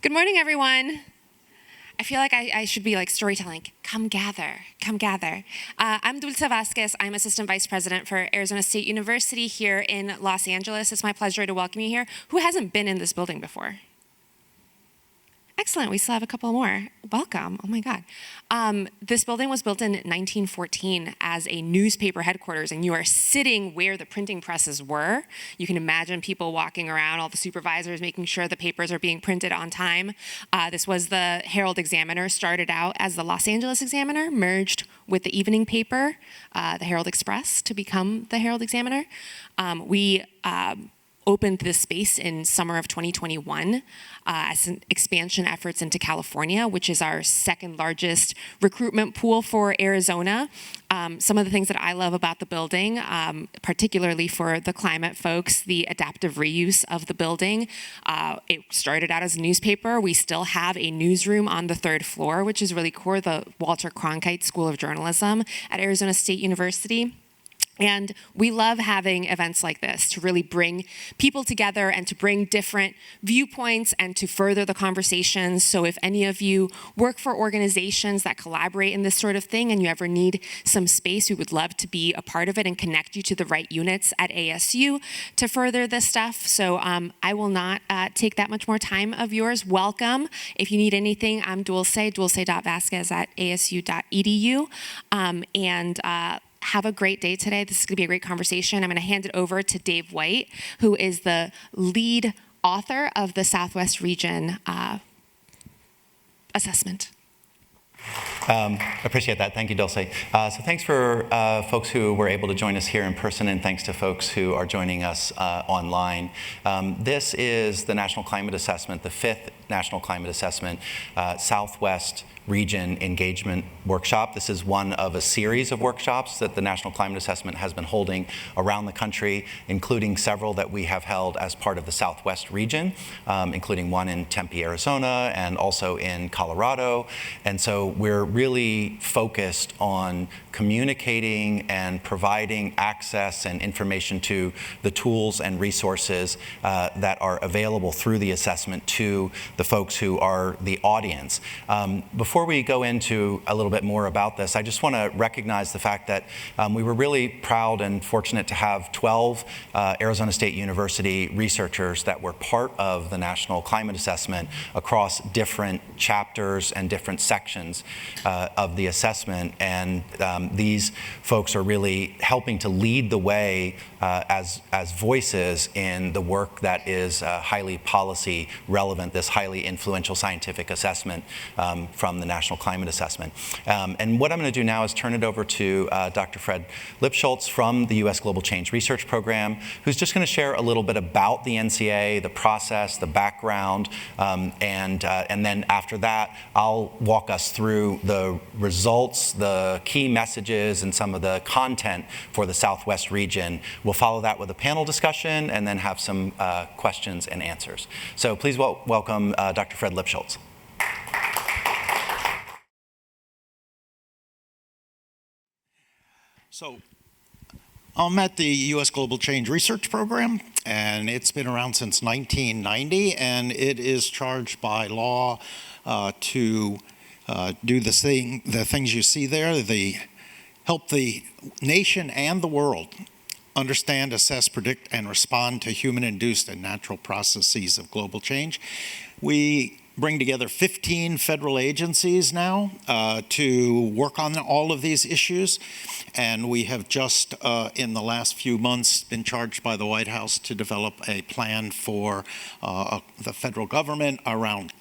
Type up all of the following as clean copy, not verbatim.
Good morning, everyone. I feel like I should be like storytelling. Come gather, come gather. I'm Dulce Vasquez. I'm Assistant Vice President for Arizona State University here in Los Angeles. It's my pleasure to welcome you here. Who hasn't been in this building before? Excellent, we still have a couple more. Welcome, oh my God. This building was built in 1914 as a newspaper headquarters, and you are sitting where the printing presses were. You can imagine people walking around, all the supervisors making sure the papers are being printed on time. This was the Herald Examiner, started out as the Los Angeles Examiner, merged with the evening paper, the Herald Express, to become the Herald Examiner. We opened this space in summer of 2021 as an expansion efforts into California, which is our second largest recruitment pool for Arizona. Some of the things that I love about the building, particularly for the climate folks, the adaptive reuse of the building. It started out as a newspaper. We still have a newsroom on the third floor, which is really cool, the Walter Cronkite School of Journalism at Arizona State University. And we love having events like this to really bring people together and to bring different viewpoints and to further the conversations. So if any of you work for organizations that collaborate in this sort of thing and you ever need some space, we would love to be a part of it and connect you to the right units at ASU to further this stuff. So I will not take that much more time of yours. Welcome. If you need anything, I'm dulce.vasquez@asu.edu. Have a great day today. This is going to be a great conversation. I'm going to hand it over to Dave White, who is the lead author of the Southwest Region assessment. Appreciate that. Thank you, Dulce. So thanks for folks who were able to join us here in person, and thanks to folks who are joining us online. This is the National Climate Assessment, the 5th National Climate Assessment, Southwest Region Engagement Workshop. This is one of a series of workshops that the National Climate Assessment has been holding around the country, including several that we have held as part of the Southwest region, including one in Tempe, Arizona, and also in Colorado. And so we're really focused on communicating and providing access and information to the tools and resources that are available through the assessment to the folks who are the audience. Before we go into a little bit more about this, I just want to recognize the fact that we were really proud and fortunate to have 12 Arizona State University researchers that were part of the National Climate Assessment across different chapters and different sections of the assessment. And these folks are really helping to lead the way as voices in the work that is highly policy relevant, this highly influential scientific assessment from the National Climate Assessment. And what I'm going to do now is turn it over to Dr. Fred Lipschultz from the U.S. Global Change Research Program, who's just going to share a little bit about the NCA, the process, the background, and then after that, I'll walk us through the results, the key messages, and some of the content for the Southwest region. We'll follow that with a panel discussion and then have some questions and answers. So please welcome Dr. Fred Lipschultz. So I'm at the U.S. Global Change Research Program, and it's been around since 1990, and it is charged by law to do the things you see there, help the nation and the world understand, assess, predict, and respond to human-induced and natural processes of global change. We bring together 15 federal agencies now to work on all of these issues. And we have just, in the last few months, been charged by the White House to develop a plan for the federal government around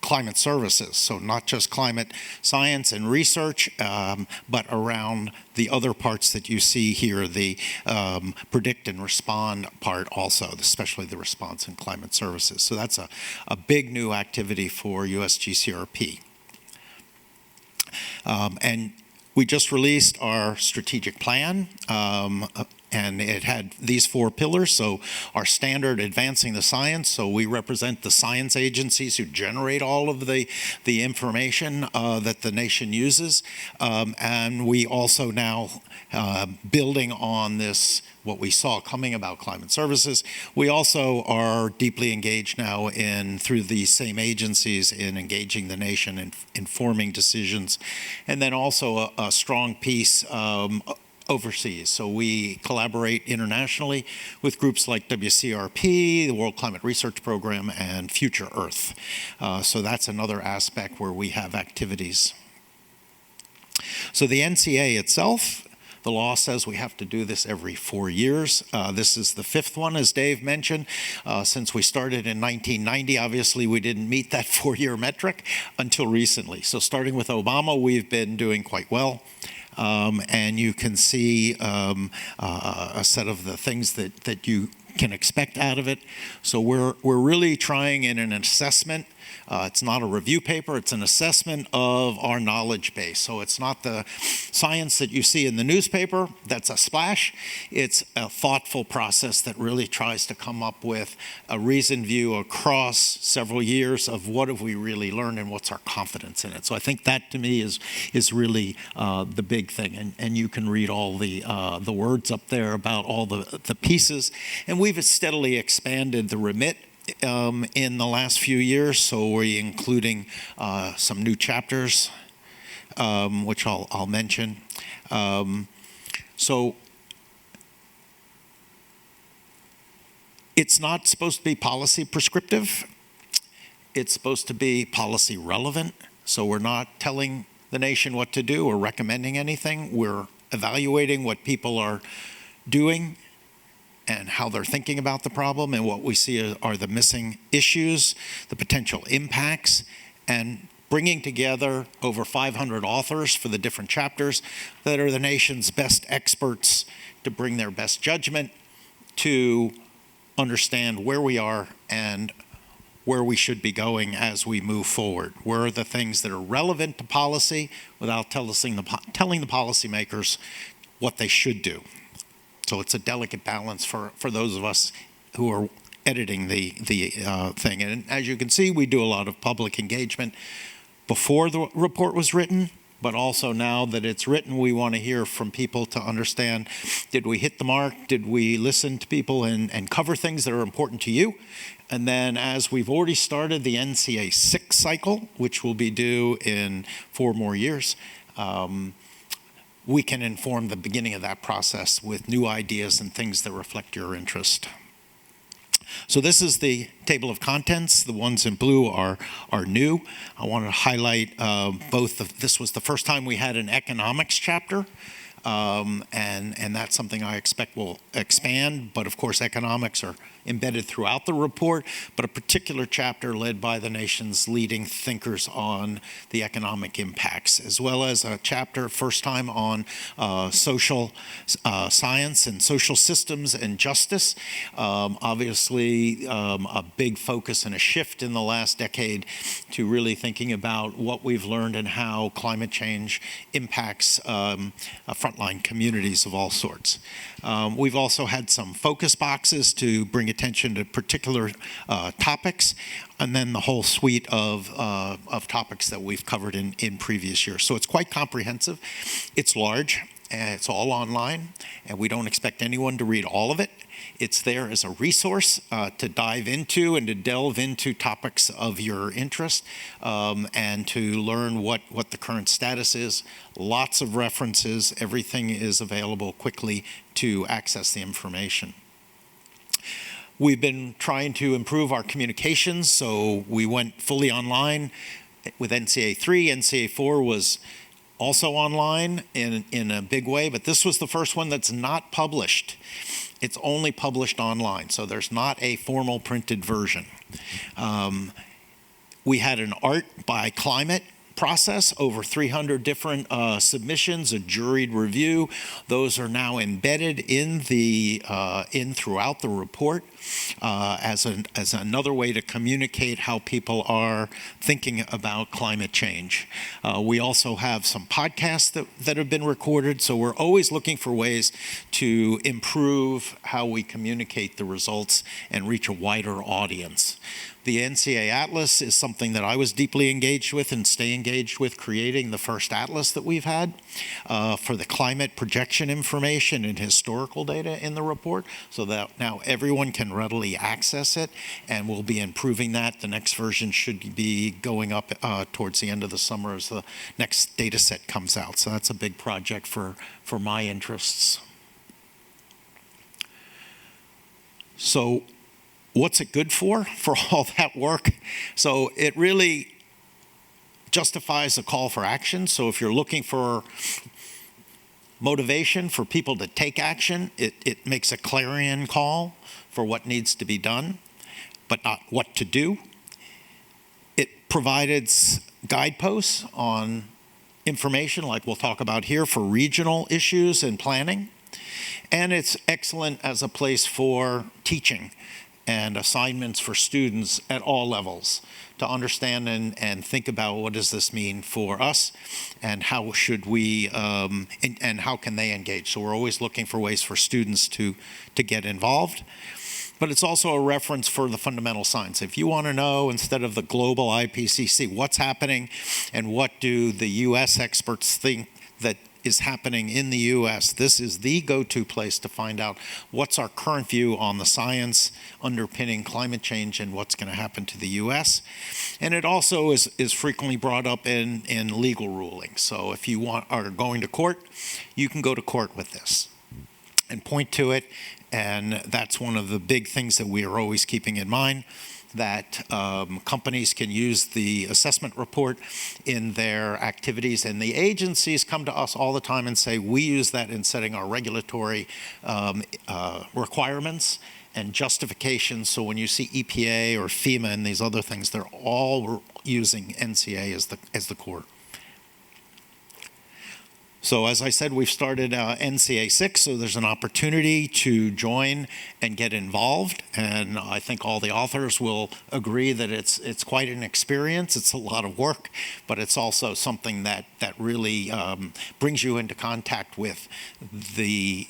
climate services. So not just climate science and research, but around the other parts that you see here, the predict and respond part also, especially the response in climate services. So that's a big new activity for USGCRP. And we just released our strategic plan, and it had these 4 pillars. So our standard, advancing the science. So we represent the science agencies who generate all of the information that the nation uses. And we also now, building on this, what we saw coming about climate services, we also are deeply engaged now through these same agencies in engaging the nation and informing decisions. And then also a strong piece overseas. So we collaborate internationally with groups like WCRP, the World Climate Research Program, and Future Earth. So that's another aspect where we have activities. So the NCA itself, the law says we have to do this every 4 years. This is the 5th one, as Dave mentioned. Since we started in 1990, obviously we didn't meet that 4-year metric until recently. So starting with Obama, we've been doing quite well. And you can see a set of the things that you can expect out of it. So we're really trying in an assessment. It's not a review paper, it's an assessment of our knowledge base. So it's not the science that you see in the newspaper that's a splash. It's a thoughtful process that really tries to come up with a reasoned view across several years of what have we really learned and what's our confidence in it. So I think that to me is really the big thing. And you can read all the words up there about all the pieces. And we've steadily expanded the remit in the last few years, so we're including some new chapters, which I'll mention. So it's not supposed to be policy prescriptive. It's supposed to be policy relevant. So we're not telling the nation what to do or recommending anything. We're evaluating what people are doing and how they're thinking about the problem, and what we see are the missing issues, the potential impacts, and bringing together over 500 authors for the different chapters that are the nation's best experts to bring their best judgment to understand where we are and where we should be going as we move forward. Where are the things that are relevant to policy without telling the policymakers what they should do. So it's a delicate balance for those of us who are editing the thing. And as you can see, we do a lot of public engagement before the report was written, but also now that it's written, we want to hear from people to understand, did we hit the mark? Did we listen to people and cover things that are important to you? And then as we've already started the NCA5 cycle, which will be due in 4 more years, we can inform the beginning of that process with new ideas and things that reflect your interest. So this is the table of contents. The ones in blue are new. I want to highlight this was the first time we had an economics chapter. And that's something I expect will expand, but of course economics are embedded throughout the report, but a particular chapter led by the nation's leading thinkers on the economic impacts, as well as a chapter, first time, on social science and social systems and justice. Obviously, a big focus and a shift in the last decade to really thinking about what we've learned and how climate change impacts frontline communities of all sorts. We've also had some focus boxes to bring attention to particular topics, and then the whole suite of topics that we've covered in previous years. So it's quite comprehensive. It's large, and it's all online, and we don't expect anyone to read all of it. It's there as a resource to dive into and to delve into topics of your interest, and to learn what the current status is. Lots of references. Everything is available quickly to access the information. We've been trying to improve our communications, so we went fully online with NCA3. NCA4 was also online in a big way, but this was the first one that's not published. It's only published online, so there's not a formal printed version. We had an art by climate process, over 300 different submissions, a juried review. Those are now embedded in throughout the report as another way to communicate how people are thinking about climate change. We also have some podcasts that have been recorded, so we're always looking for ways to improve how we communicate the results and reach a wider audience. The NCA Atlas is something that I was deeply engaged with and stay engaged with, creating the first atlas that we've had for the climate projection information and historical data in the report, so that now everyone can readily access it, and we'll be improving that. The next version should be going up towards the end of the summer as the next data set comes out. So that's a big project for my interests. So what's it good for all that work? So it really justifies a call for action. So if you're looking for motivation for people to take action, it makes a clarion call for what needs to be done, but not what to do. It provides guideposts on information like we'll talk about here for regional issues and planning. And it's excellent as a place for teaching and assignments for students at all levels to understand and think about what does this mean for us, and how should we and how can they engage. So we're always looking for ways for students to get involved. But it's also a reference for the fundamental science. If you want to know, instead of the global IPCC, what's happening and what do the US experts think that is happening in the US, this is the go-to place to find out what's our current view on the science underpinning climate change and what's going to happen to the US. And it also is frequently brought up in legal rulings. So if you are going to court, you can go to court with this and point to it. And that's one of the big things that we are always keeping in mind, that companies can use the assessment report in their activities. And the agencies come to us all the time and say, we use that in setting our regulatory requirements and justifications. So when you see EPA or FEMA and these other things, they're all using NCA as the core. So as I said, we've started NCA6, so there's an opportunity to join and get involved. And I think all the authors will agree that it's quite an experience. It's a lot of work, but it's also something that really brings you into contact with the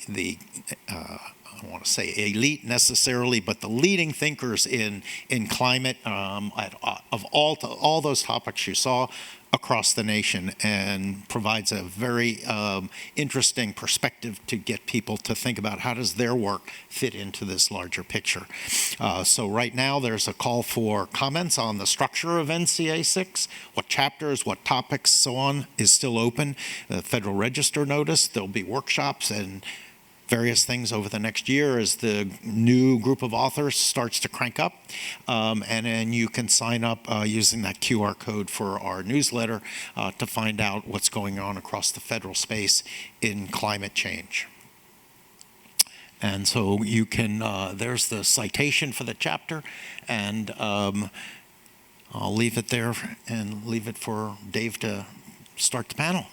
I don't want to say elite necessarily, but the leading thinkers in climate of all those topics you saw across the nation, and provides a very interesting perspective to get people to think about how does their work fit into this larger picture. So right now there's a call for comments on the structure of NCA6, what chapters, what topics, so on, is still open. The Federal Register notice, there'll be workshops and various things over the next year as the new group of authors starts to crank up. And then you can sign up using that QR code for our newsletter to find out what's going on across the federal space in climate change. And so you can, there's the citation for the chapter, and I'll leave it there and leave it for Dave to start the panel.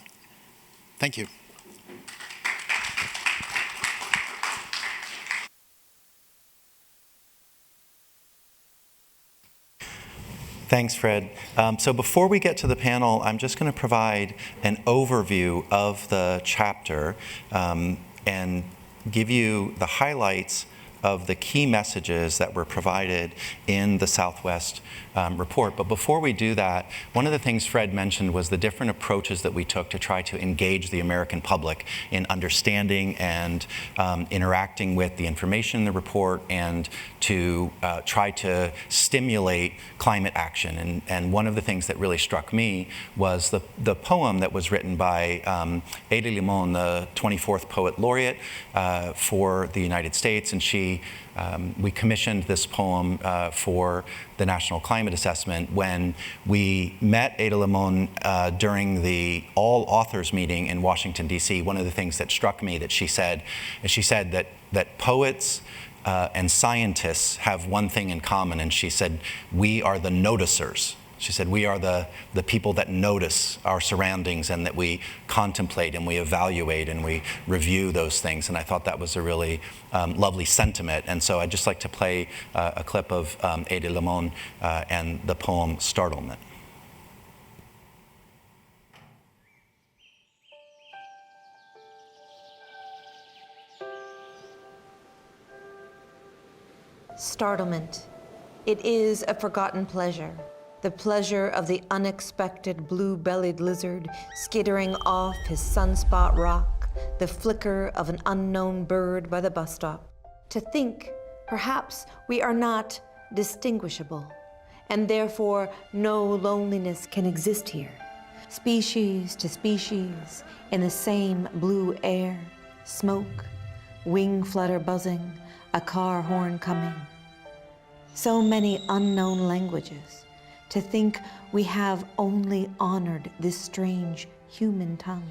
Thank you. Thanks, Fred. So before we get to the panel, I'm just going to provide an overview of the chapter and give you the highlights of the key messages that were provided in the Southwest report. But before we do that, one of the things Fred mentioned was the different approaches that we took to try to engage the American public in understanding and interacting with the information in the report, and to try to stimulate climate action. And one of the things that really struck me was the poem that was written by Ada Limon, the 24th Poet Laureate for the United States. And we commissioned this poem for the National Climate Assessment when we met Ada Limon during the all authors meeting in Washington, D.C. One of the things that struck me that she said that poets and scientists have one thing in common, and she said, we are the noticers. She said, we are the people that notice our surroundings and that we contemplate and we evaluate and we review those things. And I thought that was a really lovely sentiment. And so I'd just like to play a clip of Ada Limon and the poem Startlement. Startlement. It is a forgotten pleasure. The pleasure of the unexpected blue-bellied lizard skittering off his sunspot rock, the flicker of an unknown bird by the bus stop. To think, perhaps, we are not distinguishable, and therefore no loneliness can exist here. Species to species, in the same blue air, smoke, wing flutter buzzing, a car horn coming. So many unknown languages. To think we have only honored this strange human tongue.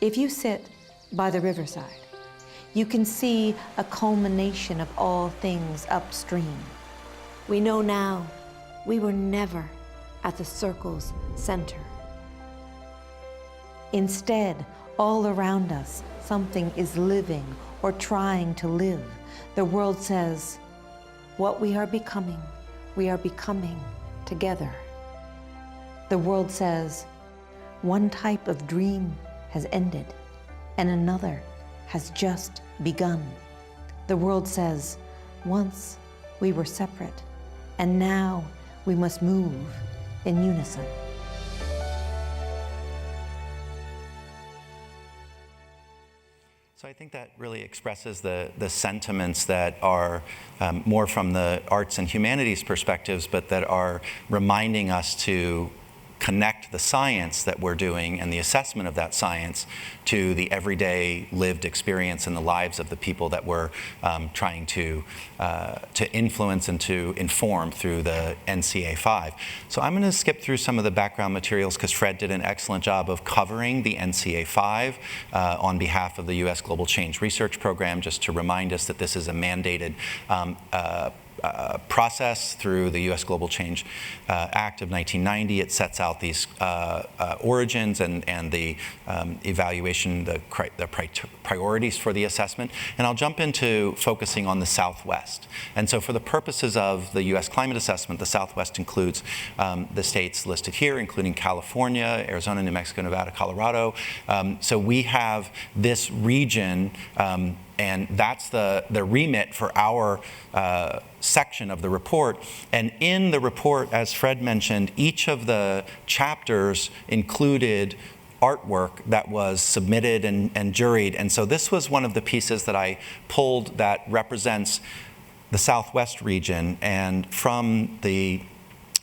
If you sit by the riverside, you can see a culmination of all things upstream. We know now we were never at the circle's center. Instead, all around us, something is living or trying to live. The world says, what we are becoming together. The world says, one type of dream has ended and another has just begun. The world says, once we were separate and now we must move in unison. So I think that really expresses the sentiments that are more from the arts and humanities perspectives, but that are reminding us to connect the science that we're doing and the assessment of that science to the everyday lived experience in the lives of the people that we're trying to influence and to inform through the NCA5. So I'm going to skip through some of the background materials because Fred did an excellent job of covering the NCA5 on behalf of the U.S. Global Change Research Program, just to remind us that this is a mandated process through the U.S. Global Change Act of 1990. It sets out these origins and the evaluation, the priorities for the assessment. And I'll jump into focusing on the Southwest. And so for the purposes of the U.S. climate assessment, the Southwest includes the states listed here, including California, Arizona, New Mexico, Nevada, Colorado. So we have this region, and that's the remit for our section of the report. And in the report, as Fred mentioned, each of the chapters included artwork that was submitted and juried. And so this was one of the pieces that I pulled that represents the Southwest region. And from the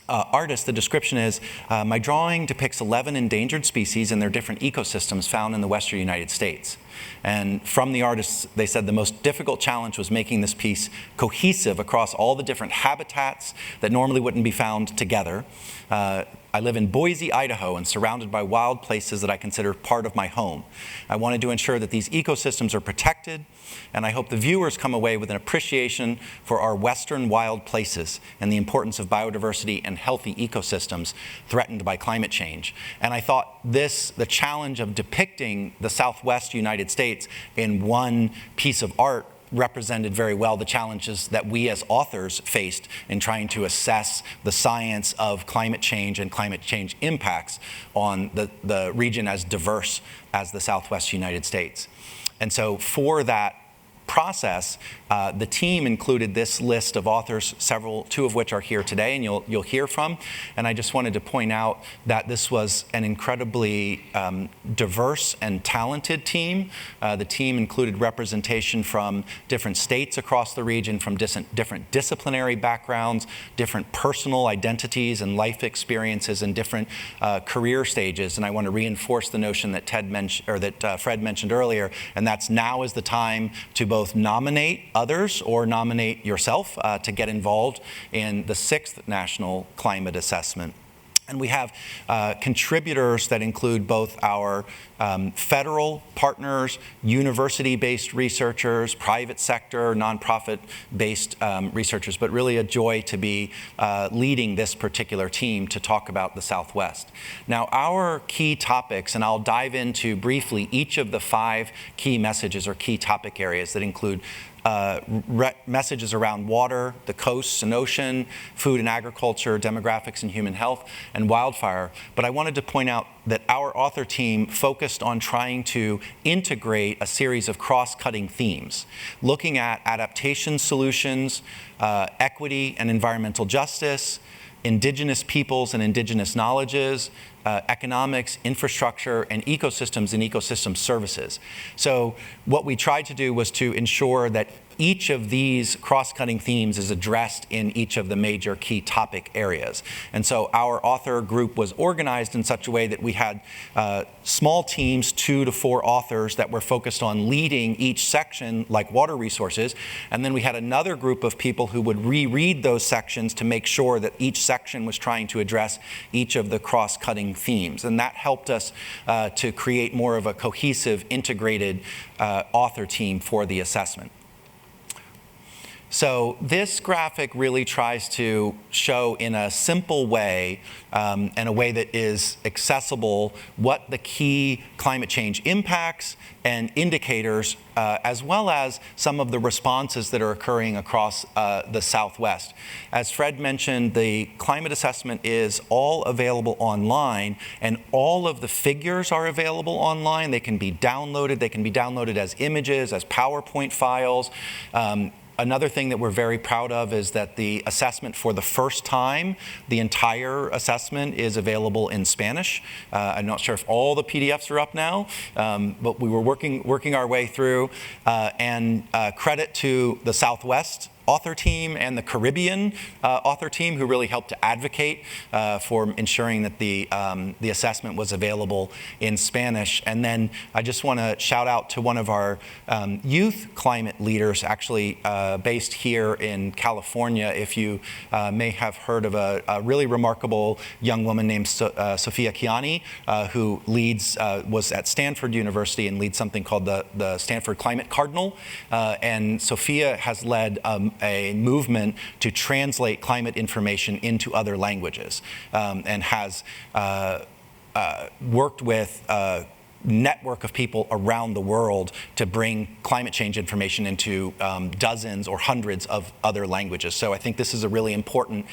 artist, the description is, my drawing depicts 11 endangered species and their different ecosystems found in the western United States. And from the artists, they said the most difficult challenge was making this piece cohesive across all the different habitats that normally wouldn't be found together. I live in Boise, Idaho, and surrounded by wild places that I consider part of my home. I wanted to ensure that these ecosystems are protected, and I hope the viewers come away with an appreciation for our western wild places and the importance of biodiversity and healthy ecosystems threatened by climate change. And I thought the challenge of depicting the Southwest United States in one piece of art represented very well the challenges that we as authors faced in trying to assess the science of climate change and climate change impacts on the region as diverse as the Southwest United States. And so for that process, the team included this list of authors, two of which are here today and you'll hear from. And I just wanted to point out that this was an incredibly diverse and talented team. The team included representation from different states across the region, from different disciplinary backgrounds, different personal identities and life experiences, and different career stages. And I want to reinforce the notion that Fred mentioned earlier, and that's now is the time to both nominate others or nominate yourself to get involved in the 6th National Climate Assessment. And we have contributors that include both our federal partners, university-based researchers, private sector, nonprofit-based researchers, but really a joy to be leading this particular team to talk about the Southwest. Now, our key topics, and I'll dive into briefly each of the 5 key messages or key topic areas that include messages around water, the coasts and ocean, food and agriculture, demographics and human health, and wildfire. But I wanted to point out that our author team focused on trying to integrate a series of cross-cutting themes, looking at adaptation solutions, equity and environmental justice, indigenous peoples and indigenous knowledges, economics, infrastructure, and ecosystems and ecosystem services. So what we tried to do was to ensure that each of these cross-cutting themes is addressed in each of the major key topic areas. And so our author group was organized in such a way that we had small teams, 2 to 4 authors that were focused on leading each section, like water resources. And then we had another group of people who would reread those sections to make sure that each section was trying to address each of the cross-cutting themes. And that helped us to create more of a cohesive, integrated author team for the assessment. So this graphic really tries to show in a simple way and a way that is accessible what the key climate change impacts and indicators, as well as some of the responses that are occurring across the Southwest. As Fred mentioned, the climate assessment is all available online, and all of the figures are available online. They can be downloaded. They can be downloaded as images, as PowerPoint files. Another thing that we're very proud of is that the assessment, for the first time, the entire assessment is available in Spanish. I'm not sure if all the PDFs are up now, but we were working our way through. And credit to the Southwest author team and the Caribbean author team, who really helped to advocate for ensuring that the assessment was available in Spanish. And then I just want to shout out to one of our youth climate leaders, actually based here in California. If you may have heard of a really remarkable young woman named Sophia Chiani, who was at Stanford University and leads something called the Stanford Climate Cardinal. And Sophia has led a movement to translate climate information into other languages, and has worked with a network of people around the world to bring climate change information into dozens or hundreds of other languages. So I think this is a really important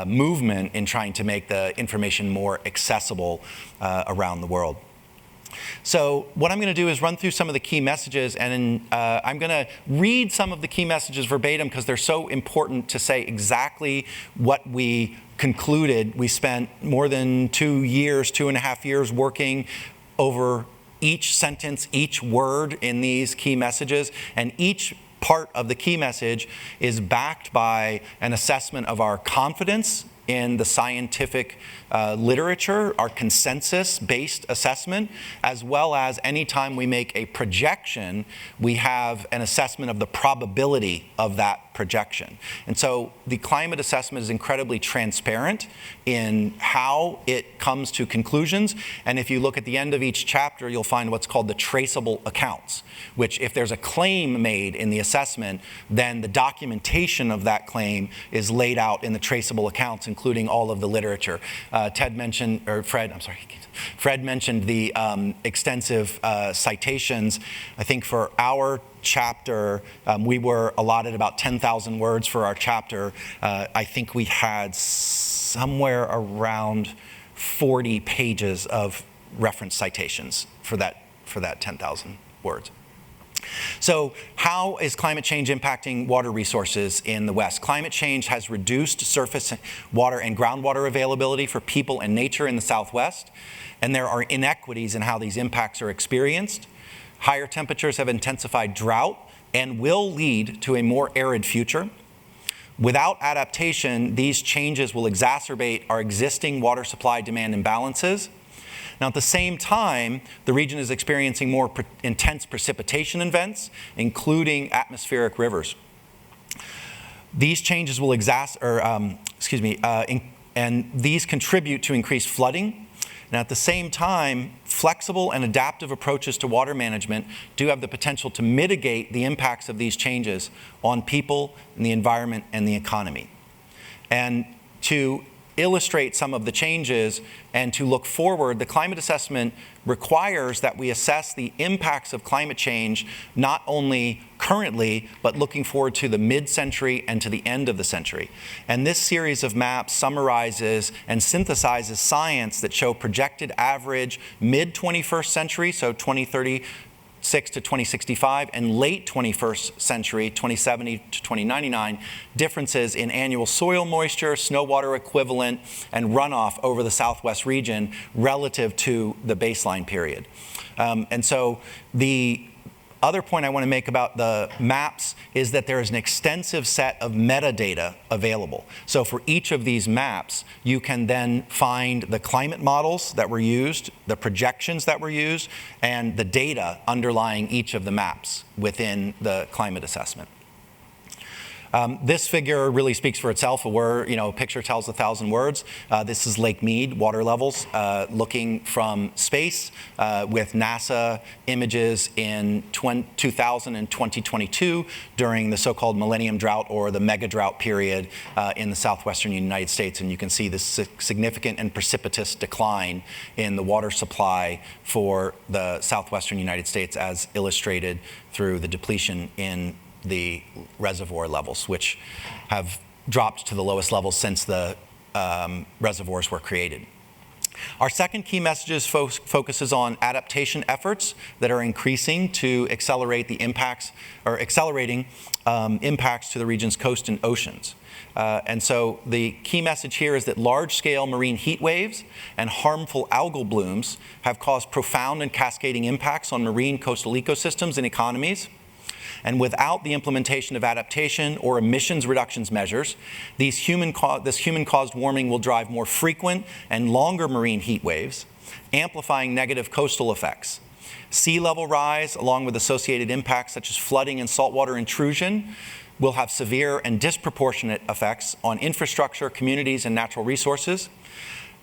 movement in trying to make the information more accessible around the world. So what I'm going to do is run through some of the key messages, and I'm going to read some of the key messages verbatim because they're so important to say exactly what we concluded. We spent more than 2.5 years working over each sentence, each word in these key messages, and each part of the key message is backed by an assessment of our confidence in the scientific literature, our consensus-based assessment, as well as anytime we make a projection, we have an assessment of the probability of that projection. And so the climate assessment is incredibly transparent in how it comes to conclusions. And if you look at the end of each chapter, you'll find what's called the traceable accounts, which if there's a claim made in the assessment, then the documentation of that claim is laid out in the traceable accounts, including all of the literature. Fred mentioned the extensive citations. I think for our chapter, we were allotted about 10,000 words for our chapter. I think we had somewhere around 40 pages of reference citations for that 10,000 words. So how is climate change impacting water resources in the West? Climate change has reduced surface water and groundwater availability for people and nature in the Southwest, and there are inequities in how these impacts are experienced. Higher temperatures have intensified drought and will lead to a more arid future. Without adaptation, these changes will exacerbate our existing water supply-demand imbalances. Now, at the same time, the region is experiencing more intense precipitation events, including atmospheric rivers. These changes will And these contribute to increased flooding. And at the same time, flexible and adaptive approaches to water management do have the potential to mitigate the impacts of these changes on people and the environment and the economy. And to illustrate some of the changes and to look forward, the climate assessment requires that we assess the impacts of climate change not only currently, but looking forward to the mid-century and to the end of the century. And this series of maps summarizes and synthesizes science that show projected average mid-21st century, so 2036 to 2065, and late 21st century, 2070 to 2099, differences in annual soil moisture, snow water equivalent, and runoff over the Southwest region relative to the baseline period. And so the other point I want to make about the maps is that there is an extensive set of metadata available. So for each of these maps, you can then find the climate models that were used, the projections that were used, and the data underlying each of the maps within the climate assessment. This figure really speaks for itself. A picture tells 1,000 words. This is Lake Mead water levels looking from space with NASA images in 2000 and 2022 during the so-called millennium drought or the mega drought period in the southwestern United States. And you can see this significant and precipitous decline in the water supply for the southwestern United States as illustrated through the depletion in the reservoir levels, which have dropped to the lowest levels since the reservoirs were created. Our second key message focuses on adaptation efforts that are increasing to accelerate the impacts, or accelerating impacts to the region's coast and oceans. And so the key message here is that large-scale marine heat waves and harmful algal blooms have caused profound and cascading impacts on marine coastal ecosystems and economies. And without the implementation of adaptation or emissions reductions measures, this human-caused warming will drive more frequent and longer marine heat waves, amplifying negative coastal effects. Sea level rise, along with associated impacts such as flooding and saltwater intrusion, will have severe and disproportionate effects on infrastructure, communities, and natural resources.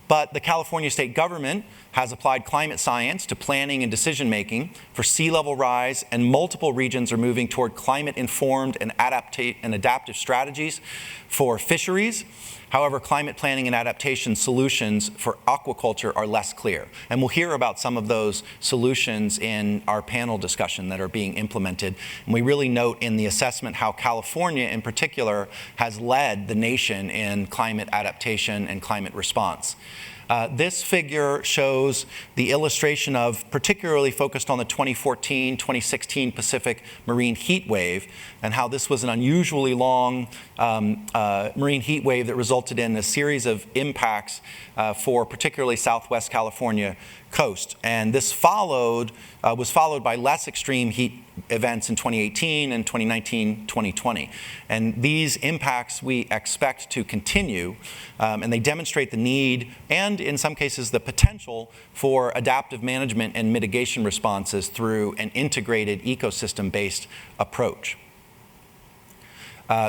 But the California state government has applied climate science to planning and decision-making for sea level rise, and multiple regions are moving toward climate-informed and adaptive strategies for fisheries. However, climate planning and adaptation solutions for aquaculture are less clear. And we'll hear about some of those solutions in our panel discussion that are being implemented. And we really note in the assessment how California in particular has led the nation in climate adaptation and climate response. This figure shows the illustration of, particularly focused on the 2014-2016 Pacific marine heat wave, and how this was an unusually long marine heat wave that resulted in a series of impacts for particularly Southwest California coast. And this was followed by less extreme heat events in 2018 and 2019, 2020. And these impacts we expect to continue, and they demonstrate the need and in some cases the potential for adaptive management and mitigation responses through an integrated ecosystem-based approach.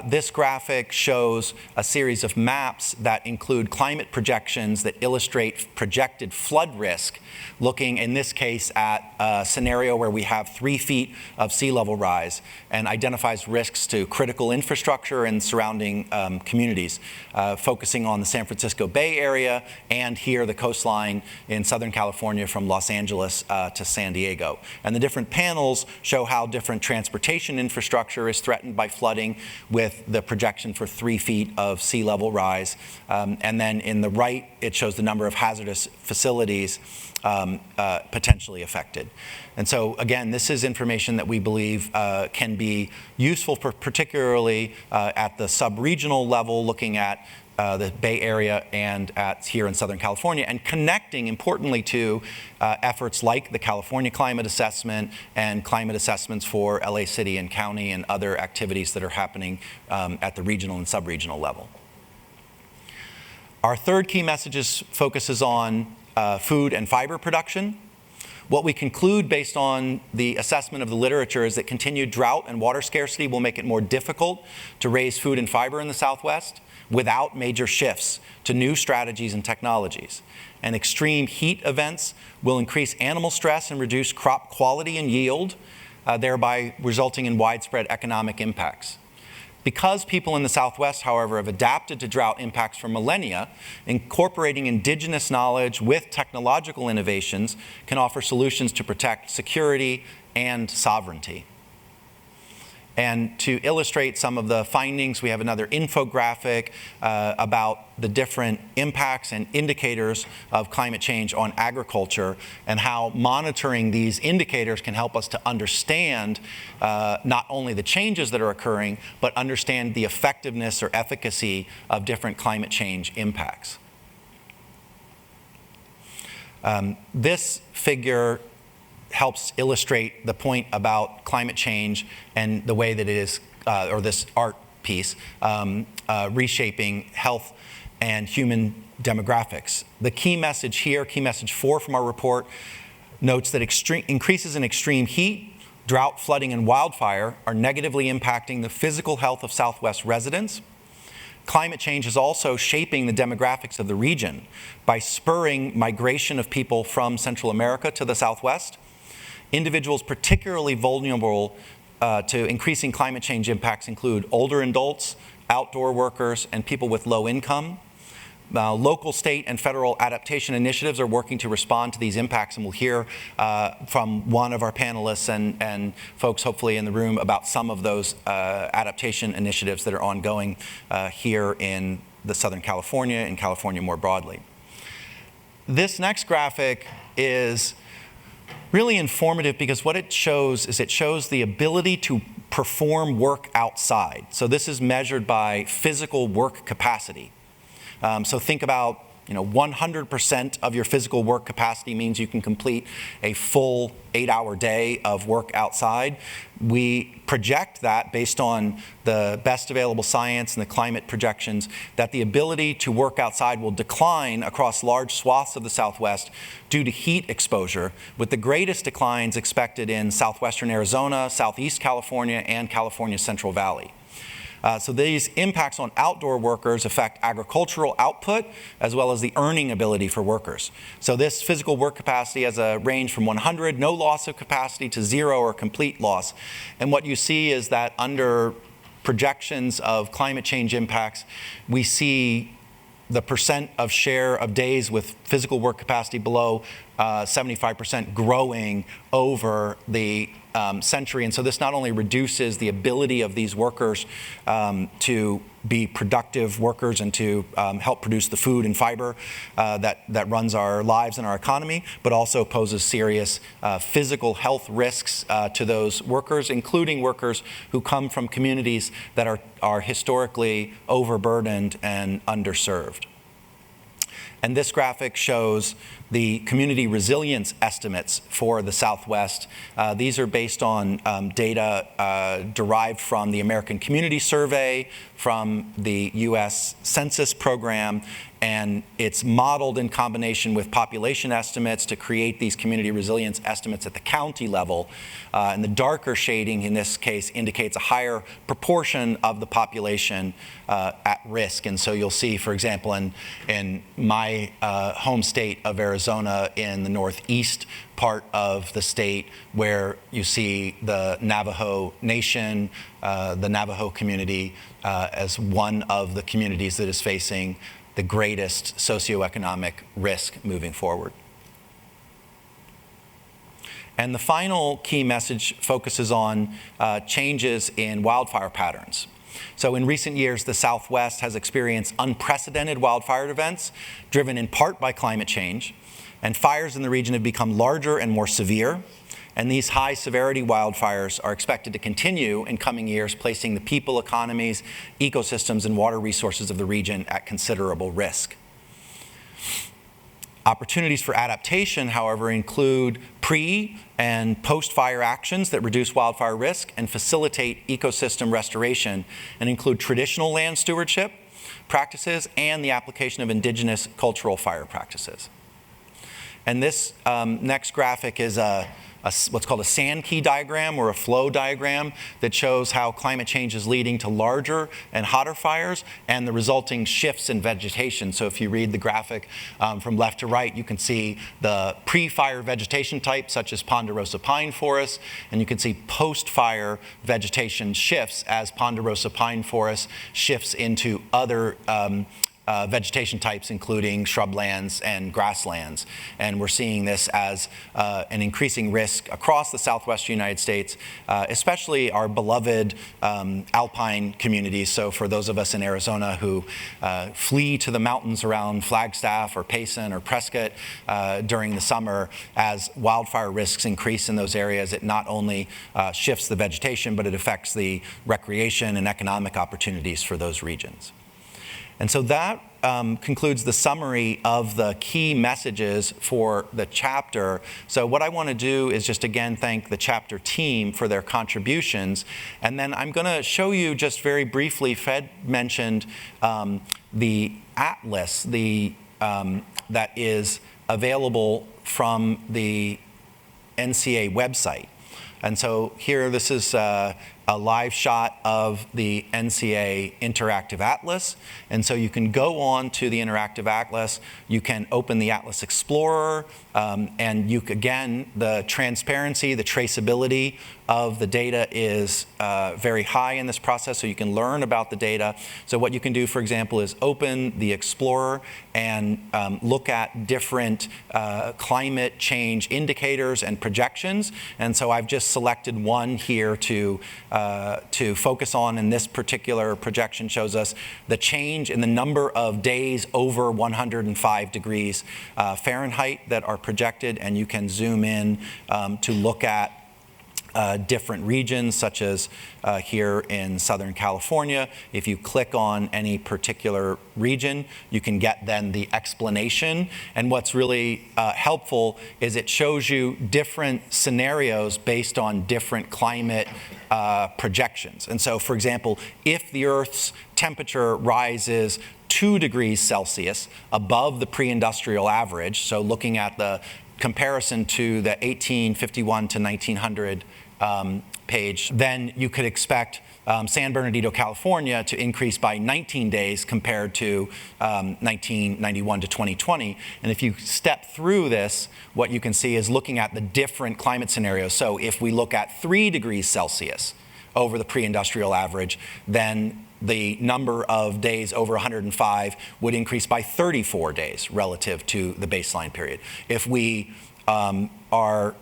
This graphic shows a series of maps that include climate projections that illustrate projected flood risk, looking in this case at a scenario where we have 3 feet of sea level rise, and identifies risks to critical infrastructure and surrounding communities, focusing on the San Francisco Bay Area and here the coastline in Southern California from Los Angeles to San Diego. And the different panels show how different transportation infrastructure is threatened by flooding, with the projection for 3 feet of sea level rise. And then in the right, it shows the number of hazardous facilities potentially affected. And so again, this is information that we believe can be useful for particularly at the sub-regional level, looking at the Bay Area and here in Southern California, and connecting importantly to efforts like the California Climate Assessment and climate assessments for LA City and County and other activities that are happening at the regional and sub-regional level. Our third key message focuses on food and fiber production. What we conclude based on the assessment of the literature is that continued drought and water scarcity will make it more difficult to raise food and fiber in the Southwest without major shifts to new strategies and technologies. And extreme heat events will increase animal stress and reduce crop quality and yield, thereby resulting in widespread economic impacts. Because people in the Southwest, however, have adapted to drought impacts for millennia, incorporating indigenous knowledge with technological innovations can offer solutions to protect security and sovereignty. And to illustrate some of the findings, we have another infographic about the different impacts and indicators of climate change on agriculture and how monitoring these indicators can help us to understand not only the changes that are occurring, but understand the effectiveness or efficacy of different climate change impacts. This figure helps illustrate the point about climate change and the way that it is, or this art piece, reshaping health and human demographics. The key message here, key message 4 from our report, notes that increases in extreme heat, drought, flooding, and wildfire are negatively impacting the physical health of Southwest residents. Climate change is also shaping the demographics of the region by spurring migration of people from Central America to the Southwest. Individuals particularly vulnerable to increasing climate change impacts include older adults, outdoor workers, and people with low income. Local, state, and federal adaptation initiatives are working to respond to these impacts, and we'll hear from one of our panelists and folks hopefully in the room about some of those adaptation initiatives that are ongoing here in the Southern California and California more broadly. This next graphic is really informative because what it shows is it shows the ability to perform work outside. So this is measured by physical work capacity. So think about 100% of your physical work capacity means you can complete a full 8-hour day of work outside. We project that based on the best available science and the climate projections that the ability to work outside will decline across large swaths of the Southwest due to heat exposure, with the greatest declines expected in southwestern Arizona, southeast California, and California's Central Valley. So these impacts on outdoor workers affect agricultural output as well as the earning ability for workers. So this physical work capacity has a range from 100, no loss of capacity, to 0 or complete loss. And what you see is that under projections of climate change impacts, we see the percent of share of days with physical work capacity below 75% growing over the century. And so this not only reduces the ability of these workers to be productive workers and to help produce the food and fiber that runs our lives and our economy, but also poses serious physical health risks to those workers, including workers who come from communities that are historically overburdened and underserved. And this graphic shows the community resilience estimates for the Southwest. These are based on data derived from the American Community Survey, from the US Census Program, and it's modeled in combination with population estimates to create these community resilience estimates at the county level. And the darker shading in this case indicates a higher proportion of the population at risk. And so you'll see, for example, in my home state of Arizona, in the northeast part of the state, where you see the Navajo Nation, the Navajo community as one of the communities that is facing the greatest socioeconomic risk moving forward. And the final key message focuses on changes in wildfire patterns. So in recent years, the Southwest has experienced unprecedented wildfire events, driven in part by climate change, and fires in the region have become larger and more severe. And these high severity wildfires are expected to continue in coming years, placing the people, economies, ecosystems, and water resources of the region at considerable risk. Opportunities for adaptation, however, include pre- and post-fire actions that reduce wildfire risk and facilitate ecosystem restoration, and include traditional land stewardship practices and the application of indigenous cultural fire practices. And this next graphic is what's called a sand key diagram or a flow diagram that shows how climate change is leading to larger and hotter fires and the resulting shifts in vegetation. So if you read the graphic from left to right, you can see the pre-fire vegetation types such as ponderosa pine forest, and you can see post-fire vegetation shifts as ponderosa pine forest shifts into other vegetation types, including shrublands and grasslands. And we're seeing this as an increasing risk across the southwestern United States, especially our beloved alpine communities. So for those of us in Arizona who flee to the mountains around Flagstaff or Payson or Prescott during the summer, as wildfire risks increase in those areas, it not only shifts the vegetation, but it affects the recreation and economic opportunities for those regions. And so that concludes the summary of the key messages for the chapter. So what I want to do is just again thank the chapter team for their contributions. And then I'm going to show you just very briefly, Fred mentioned the atlas that is available from the NCA website. And so here, this is a live shot of the NCA Interactive Atlas. And so you can go on to the Interactive Atlas, you can open the Atlas Explorer, and again, the transparency, the traceability of the data is very high in this process, so you can learn about the data. So what you can do, for example, is open the Explorer and look at different climate change indicators and projections. And so I've just selected one here to focus on, and this particular projection shows us the change in the number of days over 105 degrees Fahrenheit that are projected, and you can zoom in to look at different regions, such as here in Southern California. If you click on any particular region, you can get then the explanation. And what's really helpful is it shows you different scenarios based on different climate projections. And so, for example, if the Earth's temperature rises 2 degrees Celsius above the pre-industrial average, so looking at the comparison to the 1851 to 1900 page, then you could expect San Bernardino, California to increase by 19 days compared to 1991 to 2020. And if you step through this, what you can see is looking at the different climate scenarios. So if we look at 3 degrees Celsius over the pre-industrial average, then the number of days over 105 would increase by 34 days relative to the baseline period. If we are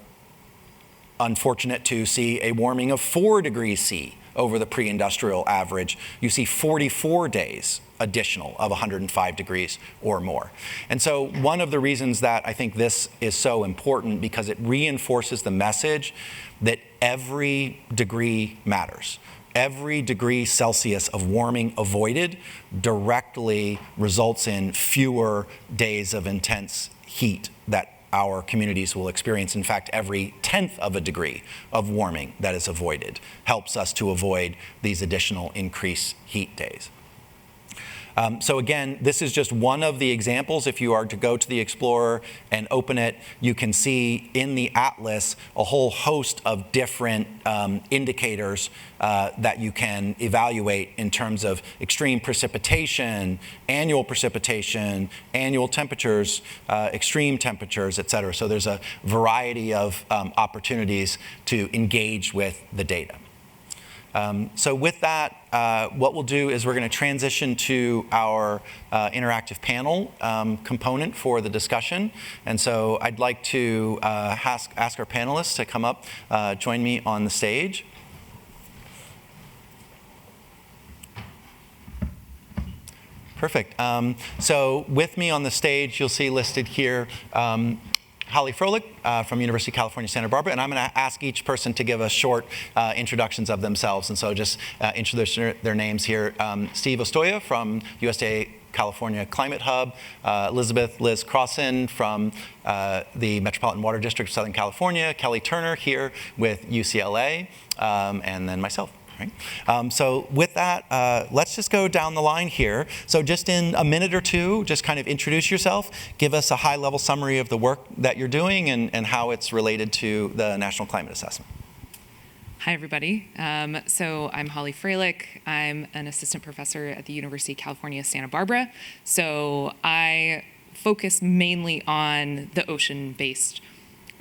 unfortunate to see a warming of 4 degrees C over the pre-industrial average, you see 44 days additional of 105 degrees or more. And so one of the reasons that I think this is so important, because it reinforces the message that every degree matters. Every degree Celsius of warming avoided directly results in fewer days of intense heat that our communities will experience. In fact, every 1/10 of a degree of warming that is avoided helps us to avoid these additional increased heat days. So again, this is just one of the examples. If you are to go to the Explorer and open it, you can see in the Atlas a whole host of different indicators that you can evaluate in terms of extreme precipitation, annual temperatures, extreme temperatures, et cetera. So there's a variety of opportunities to engage with the data. So with that, what we'll do is we're going to transition to our interactive panel component for the discussion. And so I'd like to ask our panelists to come up, join me on the stage. Perfect. So with me on the stage, you'll see listed here Holly Froelich from University of California, Santa Barbara, and I'm going to ask each person to give us short introductions of themselves, and so just introduce their names here. Steve Ostoya from USGCRP California Climate Hub, Elizabeth Liz Crossan from the Metropolitan Water District of Southern California, Kelly Turner here with UCLA, and then myself. Right. So with that, let's just go down the line here. So just in a minute or two, just kind of introduce yourself, give us a high-level summary of the work that you're doing and how it's related to the National Climate Assessment. Hi, everybody. So I'm Holly Freilich. I'm an assistant professor at the University of California, Santa Barbara. So I focus mainly on the ocean-based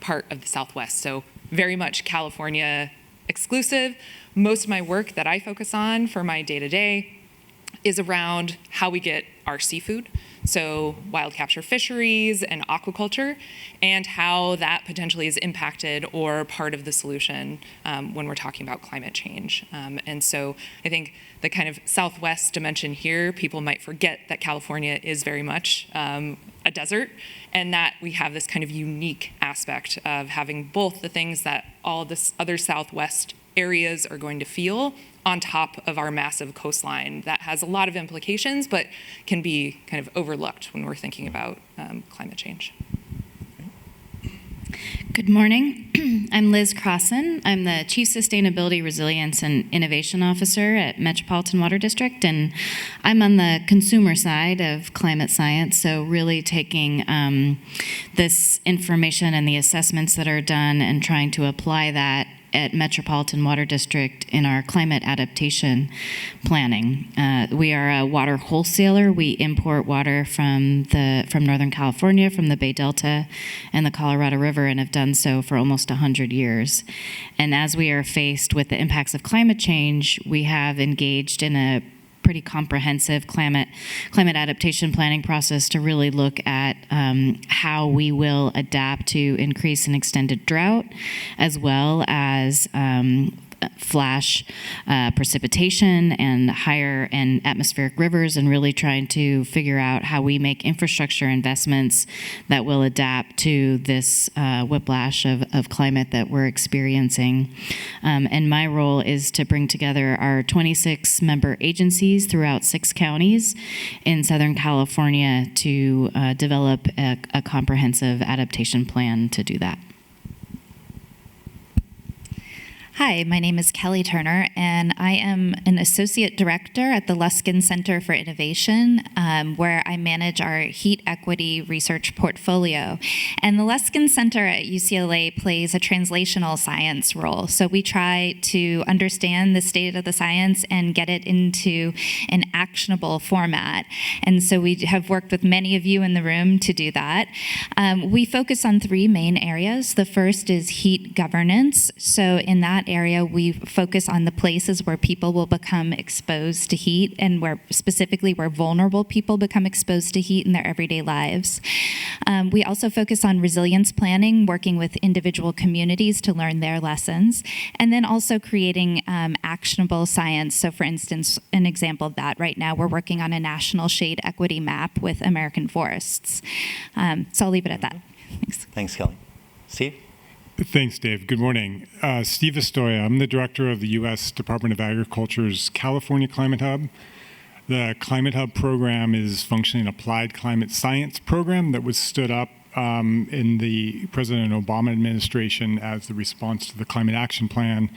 part of the Southwest. So very much California exclusive. Most of my work that I focus on for my day-to-day is around how we get our seafood, so wild capture fisheries and aquaculture, and how that potentially is impacted or part of the solution when we're talking about climate change. And so I think the kind of Southwest dimension here, people might forget that California is very much a desert, and that we have this kind of unique aspect of having both the things that all of this other Southwest areas are going to feel on top of our massive coastline that has a lot of implications, but can be kind of overlooked when we're thinking about climate change. Good morning. I'm Liz Crossan. I'm the Chief Sustainability, Resilience, and Innovation Officer at Metropolitan Water District, and I'm on the consumer side of climate science, so really taking this information and the assessments that are done and trying to apply that at Metropolitan Water District in our climate adaptation planning. We are a water wholesaler. We import water from Northern California, from the Bay Delta and the Colorado River, and have done so for almost 100 years. And as we are faced with the impacts of climate change, we have engaged in a pretty comprehensive climate adaptation planning process to really look at how we will adapt to increase and extended drought, as well as flash precipitation and higher and atmospheric rivers, and really trying to figure out how we make infrastructure investments that will adapt to this whiplash of climate that we're experiencing. And my role is to bring together our 26 member agencies throughout 6 counties in Southern California to develop a comprehensive adaptation plan to do that. Hi, my name is Kelly Turner, and I am an associate director at the Luskin Center for Innovation, where I manage our heat equity research portfolio. And the Luskin Center at UCLA plays a translational science role. So we try to understand the state of the science and get it into an actionable format. And so we have worked with many of you in the room to do that. We focus on 3 main areas. The first is heat governance. So in that area, we focus on the places where people will become exposed to heat, and where vulnerable people become exposed to heat in their everyday lives. We also focus on resilience planning, working with individual communities to learn their lessons, and then also creating actionable science. So for instance, an example of that right now, we're working on a national shade equity map with American forests. So I'll leave it at that. Thanks. Thanks, Kelly. Steve? Thanks, Dave. Good morning. Steve Estoya. I'm the director of the U.S. Department of Agriculture's California Climate Hub. The Climate Hub program is functionally an applied climate science program that was stood up in the President Obama administration as the response to the Climate Action Plan.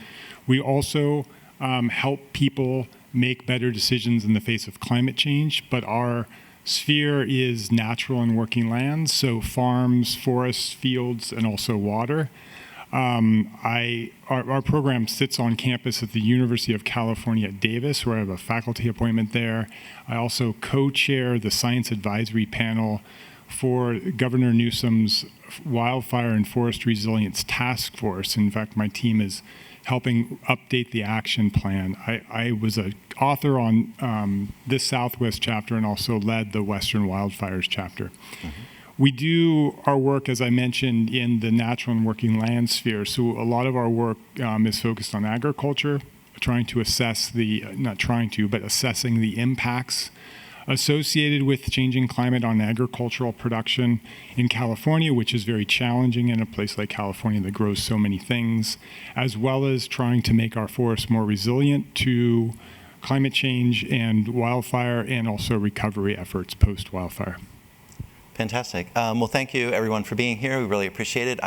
We also help people make better decisions in the face of climate change, but our sphere is natural and working lands, so farms, forests, fields, and also water. Our program sits on campus at the University of California at Davis, where I have a faculty appointment there. I also co-chair the Science Advisory Panel for Governor Newsom's Wildfire and Forest Resilience Task Force. In fact, my team is helping update the action plan. I was an author on this Southwest chapter and also led the Western Wildfires chapter. Mm-hmm. We do our work, as I mentioned, in the natural and working land sphere. So a lot of our work is focused on agriculture, assessing the impacts associated with changing climate on agricultural production in California, which is very challenging in a place like California that grows so many things, as well as trying to make our forests more resilient to climate change and wildfire, and also recovery efforts post-wildfire. Fantastic. Well, thank you, everyone, for being here. We really appreciate it.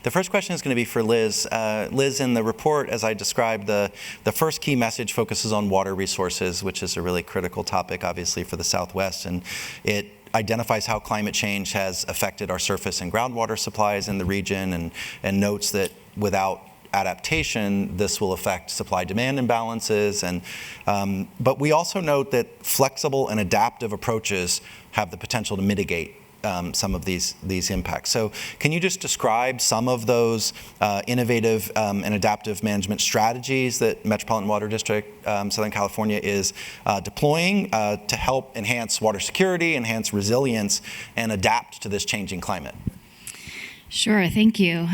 The first question is going to be for Liz. Liz, in the report, as I described, the first key message focuses on water resources, which is a really critical topic, obviously, for the Southwest. And it identifies how climate change has affected our surface and groundwater supplies in the region, and notes that without adaptation, this will affect supply-demand imbalances. But we also note that flexible and adaptive approaches have the potential to mitigate some of these impacts. So can you just describe some of those innovative and adaptive management strategies that Metropolitan Water District Southern California is deploying to help enhance water security, enhance resilience, and adapt to this changing climate? Sure, thank you.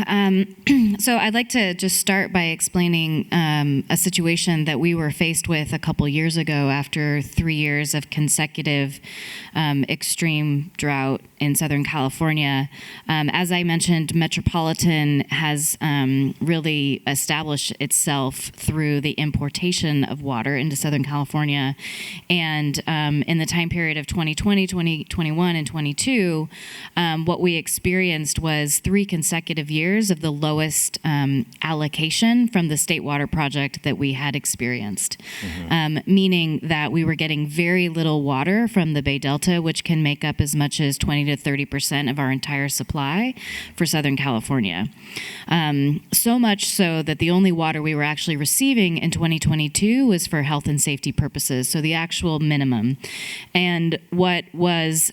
So I'd like to just start by explaining a situation that we were faced with a couple years ago after 3 years of consecutive extreme drought in Southern California. As I mentioned, Metropolitan has really established itself through the importation of water into Southern California. And in the time period of 2020, 2021, and 22, what we experienced was 3 consecutive years of the lowest allocation from the state water project that we had experienced, meaning that we were getting very little water from the Bay Delta, which can make up as much as 20 to 30% of our entire supply for Southern California. So much so that the only water we were actually receiving in 2022 was for health and safety purposes, so the actual minimum. And what was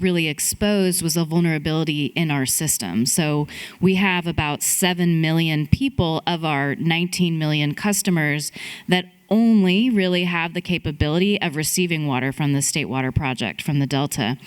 really exposed was a vulnerability in our system. So we have about 7 million people of our 19 million customers that only really have the capability of receiving water from the state water project, from the Delta,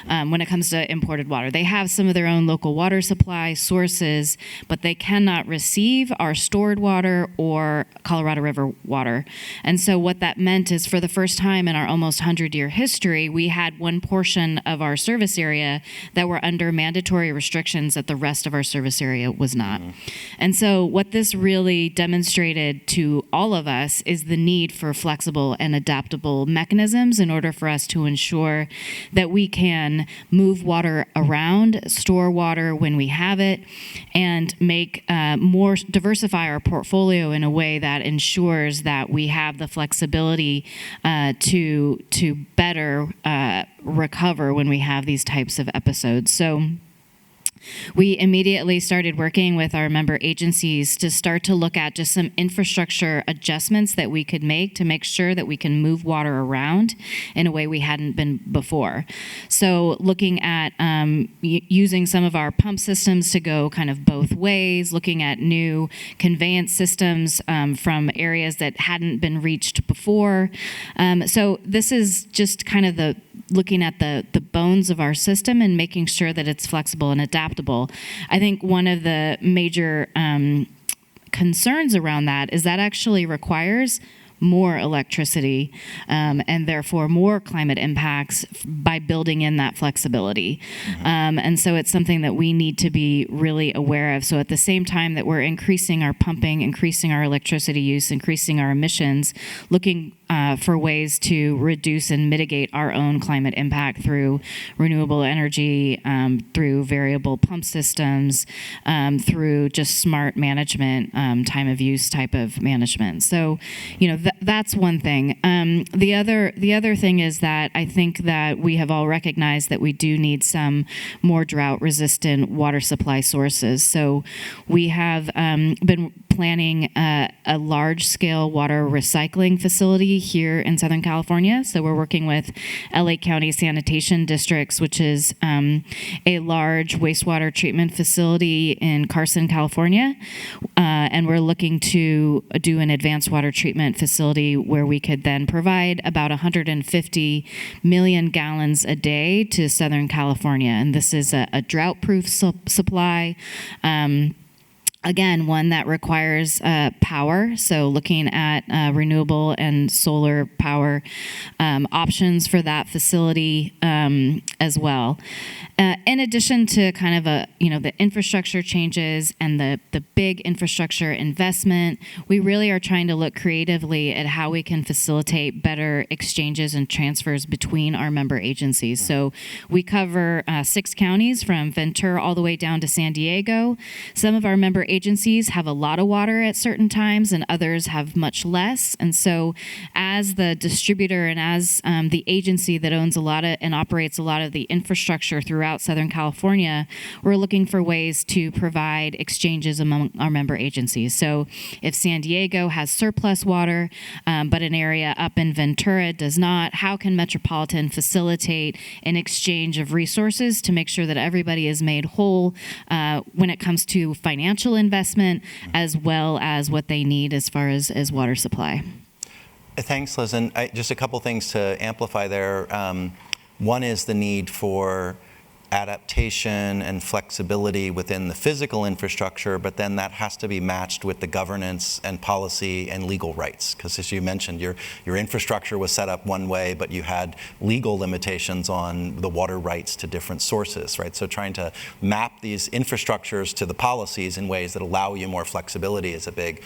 when it comes to imported water. They have some of their own local water supply sources, but they cannot receive our stored water or Colorado River water. And so what that meant is, for the first time in our almost 100-year history, we had one portion of our service area that were under mandatory restrictions that the rest of our service area was not. And so what this really demonstrated to all of us is the need for flexible and adaptable mechanisms in order for us to ensure that we can move water around, store water when we have it, and make diversify our portfolio in a way that ensures that we have the flexibility to better recover when we have these types of episodes. So we immediately started working with our member agencies to start to look at just some infrastructure adjustments that we could make to make sure that we can move water around in a way we hadn't been before. So looking at using some of our pump systems to go kind of both ways, looking at new conveyance systems from areas that hadn't been reached before. So this is just kind of looking at the bones of our system and making sure that it's flexible and adaptable. I think one of the major concerns around that is that actually requires more electricity and therefore more climate impacts by building in that flexibility. And so it's something that we need to be really aware of. So at the same time that we're increasing our pumping, increasing our electricity use, increasing our emissions, looking for ways to reduce and mitigate our own climate impact through renewable energy, through variable pump systems, through just smart management, time of use type of management. So, that's one thing. The other thing is that I think that we have all recognized that we do need some more drought-resistant water supply sources. So we have been planning a large-scale water recycling facility here in Southern California. So we're working with LA County Sanitation Districts, which is a large wastewater treatment facility in Carson, California. And we're looking to do an advanced water treatment facility where we could then provide about 150 million gallons a day to Southern California. And this is a drought-proof supply. Again, one that requires power, so looking at renewable and solar power options for that facility as well. In addition to kind of the infrastructure changes and the big infrastructure investment, we really are trying to look creatively at how we can facilitate better exchanges and transfers between our member agencies. So we cover 6 counties from Ventura all the way down to San Diego. Some of our member agencies have a lot of water at certain times and others have much less. And so as the distributor and as the agency that owns a lot of and operates a lot of the infrastructure throughout Southern California, we're looking for ways to provide exchanges among our member agencies. So if San Diego has surplus water, but an area up in Ventura does not, how can Metropolitan facilitate an exchange of resources to make sure that everybody is made whole when it comes to financial investment as well as what they need as far as water supply? Thanks, Liz. And just a couple things to amplify there. One is the need for adaptation and flexibility within the physical infrastructure, but then that has to be matched with the governance and policy and legal rights. Because as you mentioned, your infrastructure was set up one way, but you had legal limitations on the water rights to different sources, right? So trying to map these infrastructures to the policies in ways that allow you more flexibility is a big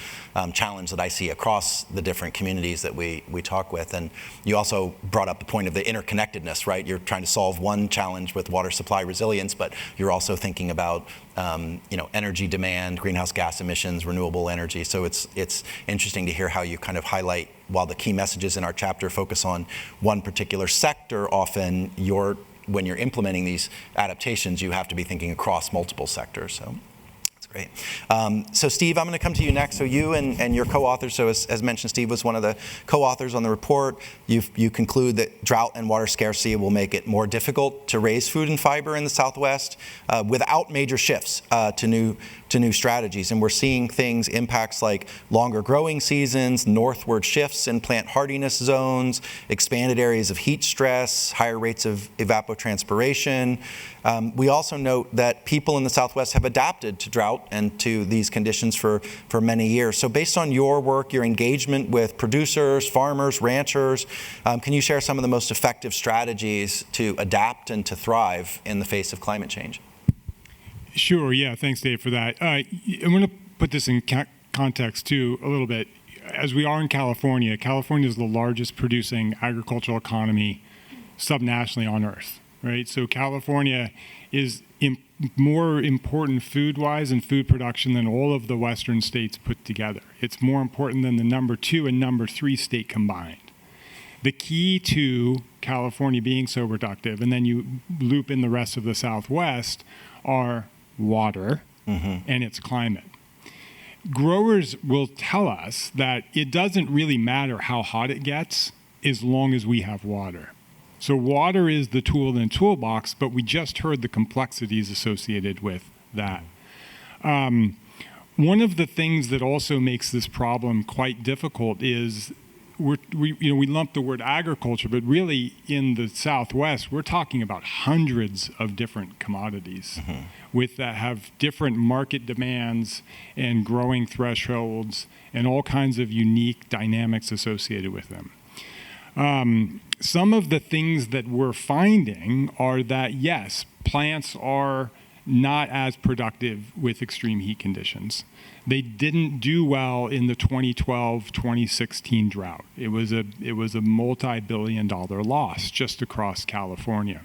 challenge that I see across the different communities that we talk with. And you also brought up the point of the interconnectedness, right? You're trying to solve one challenge with water supply resilience, but you're also thinking about energy demand, greenhouse gas emissions, renewable energy. So it's interesting to hear how you kind of highlight, while the key messages in our chapter focus on one particular sector, often when you're implementing these adaptations, you have to be thinking across multiple sectors. So great. So Steve, I'm going to come to you next. So you and your co-authors, so as mentioned, Steve was one of the co-authors on the report. You conclude that drought and water scarcity will make it more difficult to raise food and fiber in the Southwest without major shifts to new strategies. And we're seeing impacts like longer growing seasons, northward shifts in plant hardiness zones, expanded areas of heat stress, higher rates of evapotranspiration. We also note that people in the Southwest have adapted to drought and to these conditions for many years. So based on your work, your engagement with producers, farmers, ranchers, can you share some of the most effective strategies to adapt and to thrive in the face of climate change? Sure, yeah, thanks Dave for that. I'm going to put this in context too a little bit. As we are in California, California is the largest producing agricultural economy subnationally on Earth, right? So California is more important food-wise and food production than all of the Western states put together. It's more important than the number 2 and number 3 state combined. The key to California being so productive, and then you loop in the rest of the Southwest, are water and its climate. Growers will tell us that it doesn't really matter how hot it gets as long as we have water. So water is the tool in the toolbox, but we just heard the complexities associated with that. One of the things that also makes this problem quite difficult is we lump the word agriculture, but really in the Southwest, we're talking about hundreds of different commodities that have different market demands and growing thresholds and all kinds of unique dynamics associated with them. Some of the things that we're finding are that, yes, plants are not as productive with extreme heat conditions. They didn't do well in the 2012-2016 drought. It was a multi-billion-dollar loss just across California.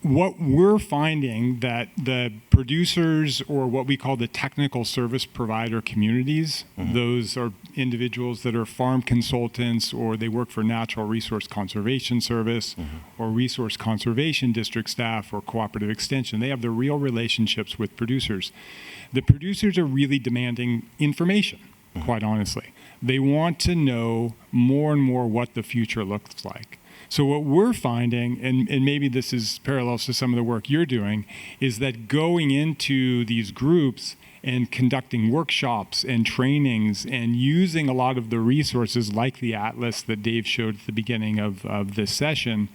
What we're finding that the producers, or what we call the technical service provider communities, those are individuals that are farm consultants, or they work for Natural Resource Conservation Service, or Resource Conservation District staff, or Cooperative Extension. They have the real relationships with producers. The producers are really demanding information, quite honestly. They want to know more and more what the future looks like. So what we're finding, and maybe this is parallels to some of the work you're doing, is that going into these groups and conducting workshops and trainings and using a lot of the resources like the atlas that Dave showed at the beginning of this session,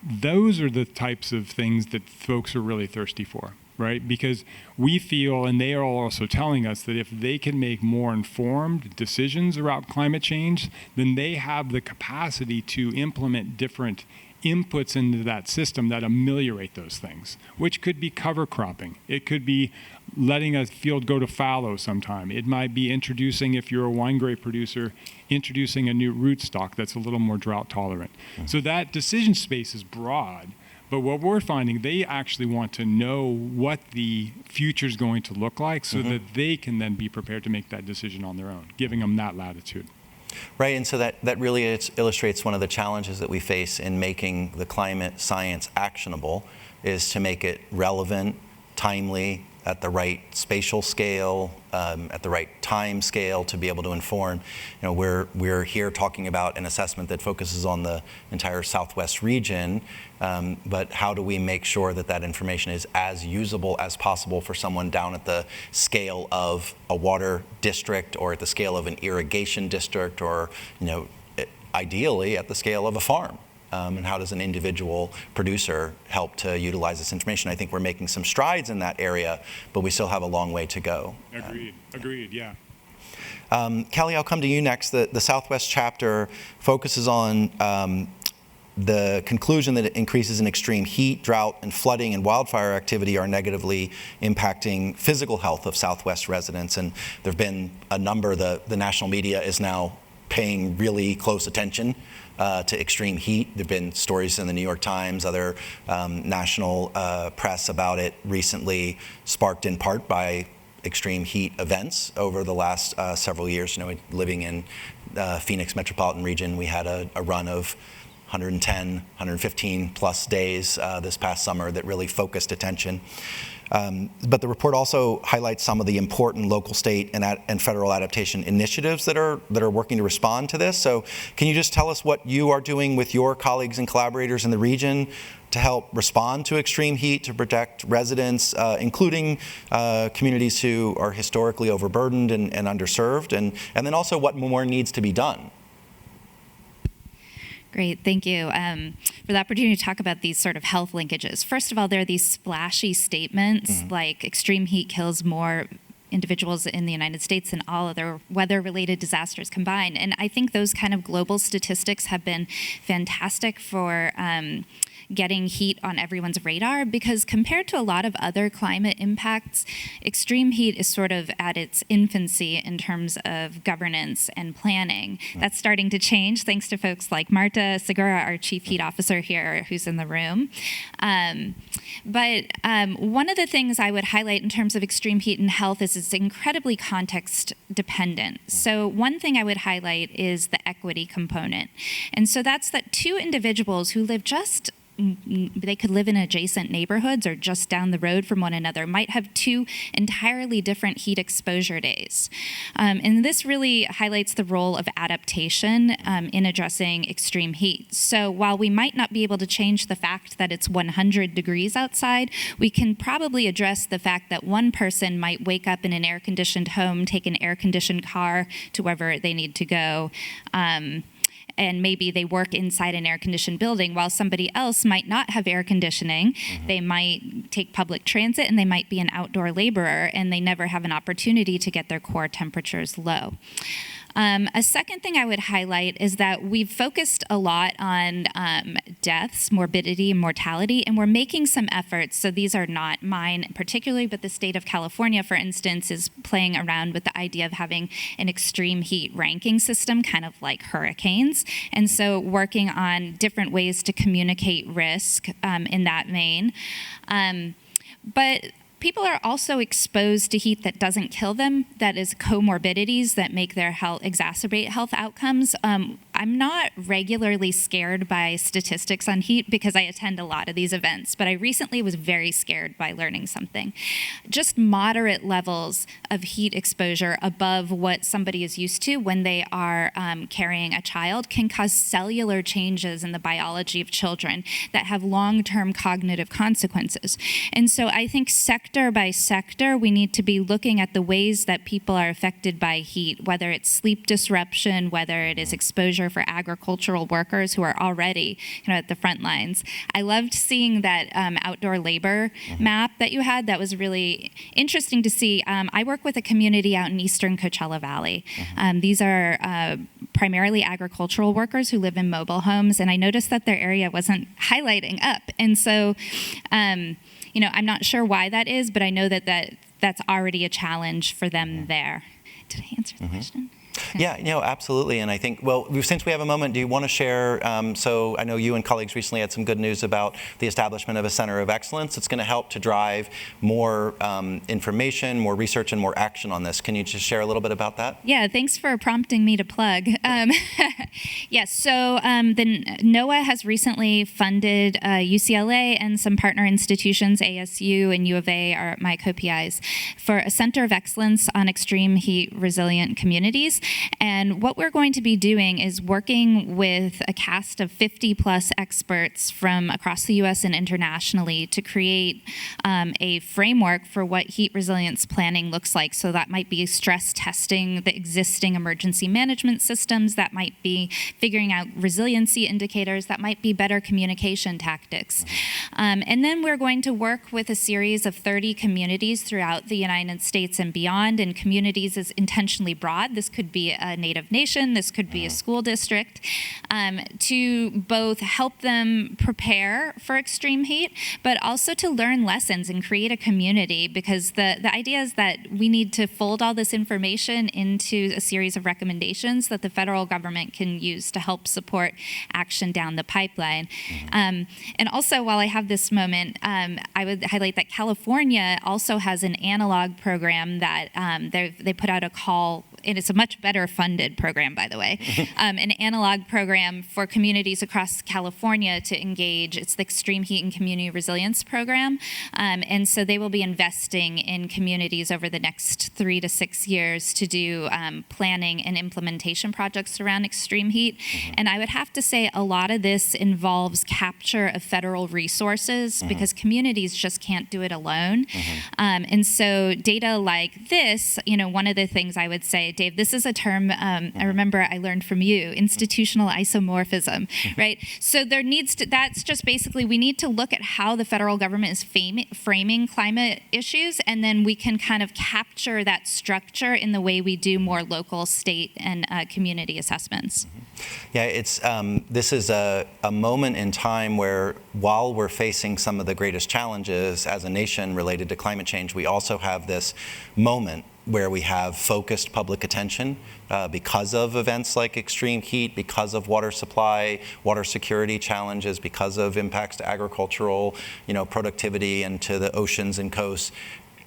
those are the types of things that folks are really thirsty for. right? Because we feel, and they are also telling us, that if they can make more informed decisions around climate change, then they have the capacity to implement different inputs into that system that ameliorate those things, which could be cover cropping. It could be letting a field go to fallow sometime. It might be introducing, if you're a wine grape producer, introducing a new rootstock that's a little more drought tolerant. So that decision space is broad, but what we're finding, they actually want to know what the future is going to look like so that they can then be prepared to make that decision on their own, giving them that latitude. Right, and so that really illustrates one of the challenges that we face in making the climate science actionable, is to make it relevant, timely, at the right spatial scale, at the right time scale to be able to inform. You know, we're here talking about an assessment that focuses on the entire Southwest region, but how do we make sure that that information is as usable as possible for someone down at the scale of a water district, or at the scale of an irrigation district, or, you know, ideally at the scale of a farm? And how does an individual producer help to utilize this information? I think we're making some strides in that area, but we still have a long way to go. Agreed, yeah. Callie, I'll come to you next. The Southwest Chapter focuses on the conclusion that increases in extreme heat, drought, and flooding and wildfire activity are negatively impacting physical health of Southwest residents. And there have been a number, the national media is now paying really close attention to extreme heat. There have been stories in the New York Times, other national press about it recently, sparked in part by extreme heat events over the last several years. You know, living in Phoenix metropolitan region, we had a run of 110, 115 plus days this past summer that really focused attention. But the report also highlights some of the important local, state, and federal adaptation initiatives that are working to respond to this. So can you just tell us what you are doing with your colleagues and collaborators in the region to help respond to extreme heat, to protect residents, including communities who are historically overburdened and underserved, and then also what more needs to be done? Great, thank you for the opportunity to talk about these sort of health linkages. First of all, there are these splashy statements like extreme heat kills more individuals in the United States than all other weather-related disasters combined. And I think those kind of global statistics have been fantastic for getting heat on everyone's radar, because compared to a lot of other climate impacts, extreme heat is sort of at its infancy in terms of governance and planning. That's starting to change thanks to folks like Marta Segura, our chief heat officer here, who's in the room. But one of the things I would highlight in terms of extreme heat and health is it's incredibly context dependent. So one thing I would highlight is the equity component. And so that's that two individuals who live they could live in adjacent neighborhoods or just down the road from one another, might have two entirely different heat exposure days. And this really highlights the role of adaptation in addressing extreme heat. So while we might not be able to change the fact that it's 100 degrees outside, we can probably address the fact that one person might wake up in an air-conditioned home, take an air-conditioned car to wherever they need to go, and maybe they work inside an air-conditioned building, while somebody else might not have air conditioning. They might take public transit, and they might be an outdoor laborer, and they never have an opportunity to get their core temperatures low. A second thing I would highlight is that we've focused a lot on deaths, morbidity, and mortality, and we're making some efforts. So these are not mine particularly, but the state of California, for instance, is playing around with the idea of having an extreme heat ranking system, kind of like hurricanes. And so working on different ways to communicate risk in that vein. But people are also exposed to heat that doesn't kill them, that is comorbidities that make their health, exacerbate health outcomes. I'm not regularly scared by statistics on heat because I attend a lot of these events, but I recently was very scared by learning something. Just moderate levels of heat exposure above what somebody is used to when they are carrying a child can cause cellular changes in the biology of children that have long-term cognitive consequences. And so I think sectors sector by sector, we need to be looking at the ways that people are affected by heat, whether it's sleep disruption, whether it is exposure for agricultural workers who are already at the front lines. I loved seeing that outdoor labor map that you had. That was really interesting to see. I work with a community out in eastern Coachella Valley. These are primarily agricultural workers who live in mobile homes, and I noticed that their area wasn't highlighting up. And so, I'm not sure why that is, but I know that's already a challenge for them there. Did I answer the question? Yeah, absolutely. And I think, since we have a moment, do you want to share, so I know you and colleagues recently had some good news about the establishment of a Center of Excellence. It's going to help to drive more information, more research, and more action on this. Can you just share a little bit about that? Yeah, thanks for prompting me to plug. Yes, so the NOAA has recently funded UCLA and some partner institutions, ASU and U of A are my co-PIs, for a Center of Excellence on extreme heat resilient communities. And what we're going to be doing is working with a cast of 50 plus experts from across the US and internationally to create a framework for what heat resilience planning looks like. So that might be stress testing the existing emergency management systems, that might be figuring out resiliency indicators, that might be better communication tactics. And then we're going to work with a series of 30 communities throughout the United States and beyond, and communities is intentionally broad. This could be a native nation, this could be a school district, to both help them prepare for extreme heat, but also to learn lessons and create a community, because the idea is that we need to fold all this information into a series of recommendations that the federal government can use to help support action down the pipeline. And also, while I have this moment, I would highlight that California also has an analog program that they put out a call, and it's a much better funded program, by the way, an analog program for communities across California to engage. It's the Extreme Heat and Community Resilience Program. And so they will be investing in communities over the next 3 to 6 years to do planning and implementation projects around extreme heat. And I would have to say a lot of this involves capture of federal resources because communities just can't do it alone. And so data like this, one of the things I would say, Dave, this is a term I remember I learned from you, institutional isomorphism, right? So that's just basically, we need to look at how the federal government is framing climate issues, and then we can kind of capture that structure in the way we do more local, state, and community assessments. Yeah, this is a moment in time where, while we're facing some of the greatest challenges as a nation related to climate change, we also have this moment where we have focused public attention because of events like extreme heat, because of water supply, water security challenges, because of impacts to agricultural, productivity and to the oceans and coasts.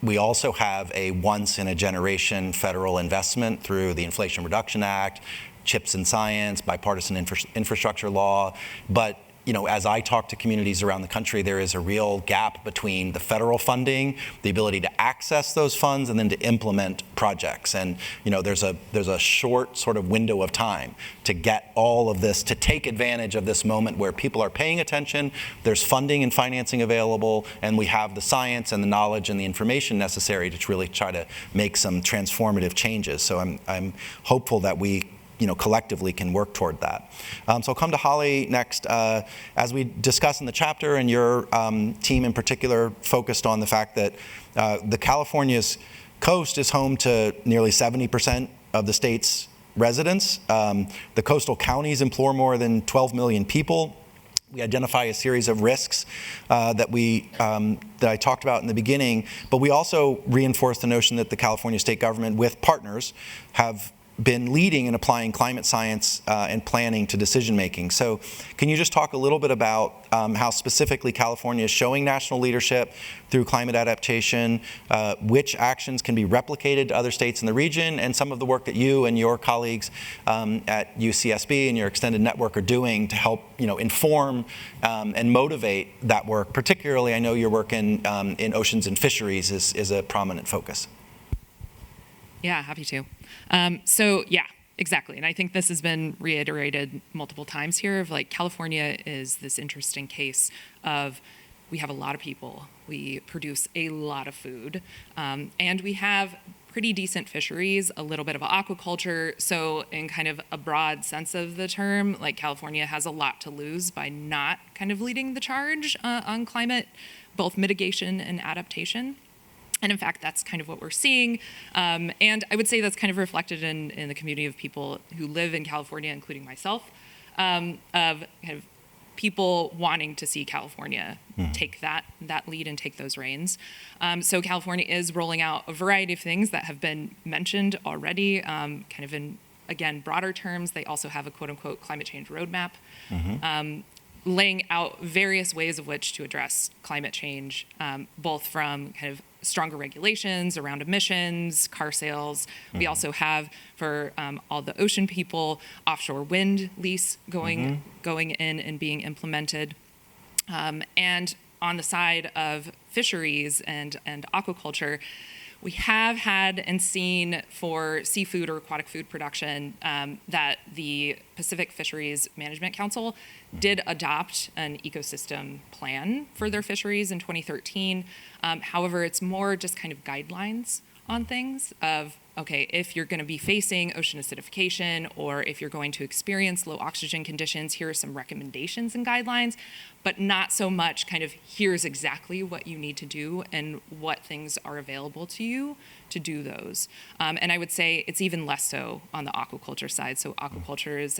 We also have a once-in-a-generation federal investment through the Inflation Reduction Act, CHIPS and Science, bipartisan infrastructure law. But as I talk to communities around the country, there is a real gap between the federal funding, the ability to access those funds, and then to implement projects. And there's a short sort of window of time to get all of this, to take advantage of this moment where people are paying attention, there's funding and financing available, and we have the science and the knowledge and the information necessary to really try to make some transformative changes. So I'm hopeful that we collectively can work toward that. So I'll come to Holly next. As we discuss in the chapter, and your team in particular focused on the fact that the California's coast is home to nearly 70% of the state's residents. The coastal counties employ more than 12 million people. We identify a series of risks that I talked about in the beginning, but we also reinforce the notion that the California state government, with partners, have been leading in applying climate science and planning to decision making. So can you just talk a little bit about how specifically California is showing national leadership through climate adaptation, which actions can be replicated to other states in the region, and some of the work that you and your colleagues at UCSB and your extended network are doing to help inform and motivate that work? Particularly, I know your work in oceans and fisheries is a prominent focus. Yeah, happy to. So yeah, exactly. And I think this has been reiterated multiple times here of California is this interesting case of we have a lot of people, we produce a lot of food, and we have pretty decent fisheries, a little bit of aquaculture. So in kind of a broad sense of the term, like California has a lot to lose by not kind of leading the charge on climate, both mitigation and adaptation. And in fact, that's kind of what we're seeing. And I would say that's kind of reflected in the community of people who live in California, including myself, of kind of people wanting to see California take that lead and take those reins. So California is rolling out a variety of things that have been mentioned already, kind of in, again, broader terms. They also have a quote-unquote climate change roadmap, laying out various ways of which to address climate change, both from kind of stronger regulations around emissions, car sales. We also have, for all the ocean people, offshore wind lease going in and being implemented. And on the side of fisheries and aquaculture, we have had and seen for seafood or aquatic food production that the Pacific Fisheries Management Council did adopt an ecosystem plan for their fisheries in 2013. However, it's more just kind of guidelines on things of, okay, if you're going to be facing ocean acidification or if you're going to experience low oxygen conditions, here are some recommendations and guidelines, but not so much kind of here's exactly what you need to do and what things are available to you to do those. And I would say it's even less so on the aquaculture side. So aquaculture is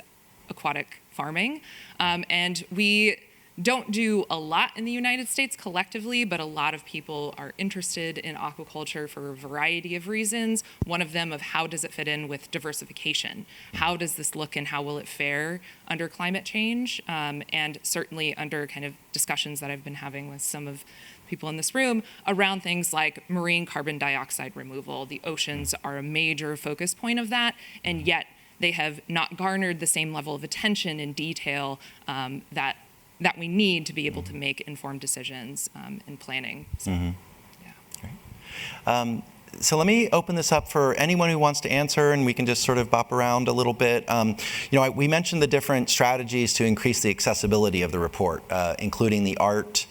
aquatic farming, and we don't do a lot in the United States collectively, but a lot of people are interested in aquaculture for a variety of reasons. One of them of how does it fit in with diversification? How does this look and how will it fare under climate change? And certainly under kind of discussions that I've been having with some of people in this room around things like marine carbon dioxide removal. The oceans are a major focus point of that, and yet they have not garnered the same level of attention and detail that we need to be able to make informed decisions in planning. So, yeah. Great. So let me open this up for anyone who wants to answer, and we can just sort of bop around a little bit. We mentioned the different strategies to increase the accessibility of the report, including the art,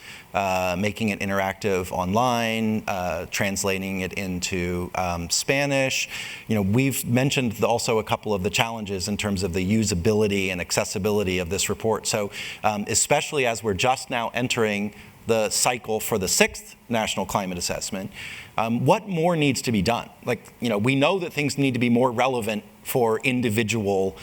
making it interactive online, translating it into Spanish. We've mentioned also a couple of the challenges in terms of the usability and accessibility of this report. So especially as we're just now entering the cycle for the 6th National Climate Assessment, what more needs to be done? We know that things need to be more relevant for individual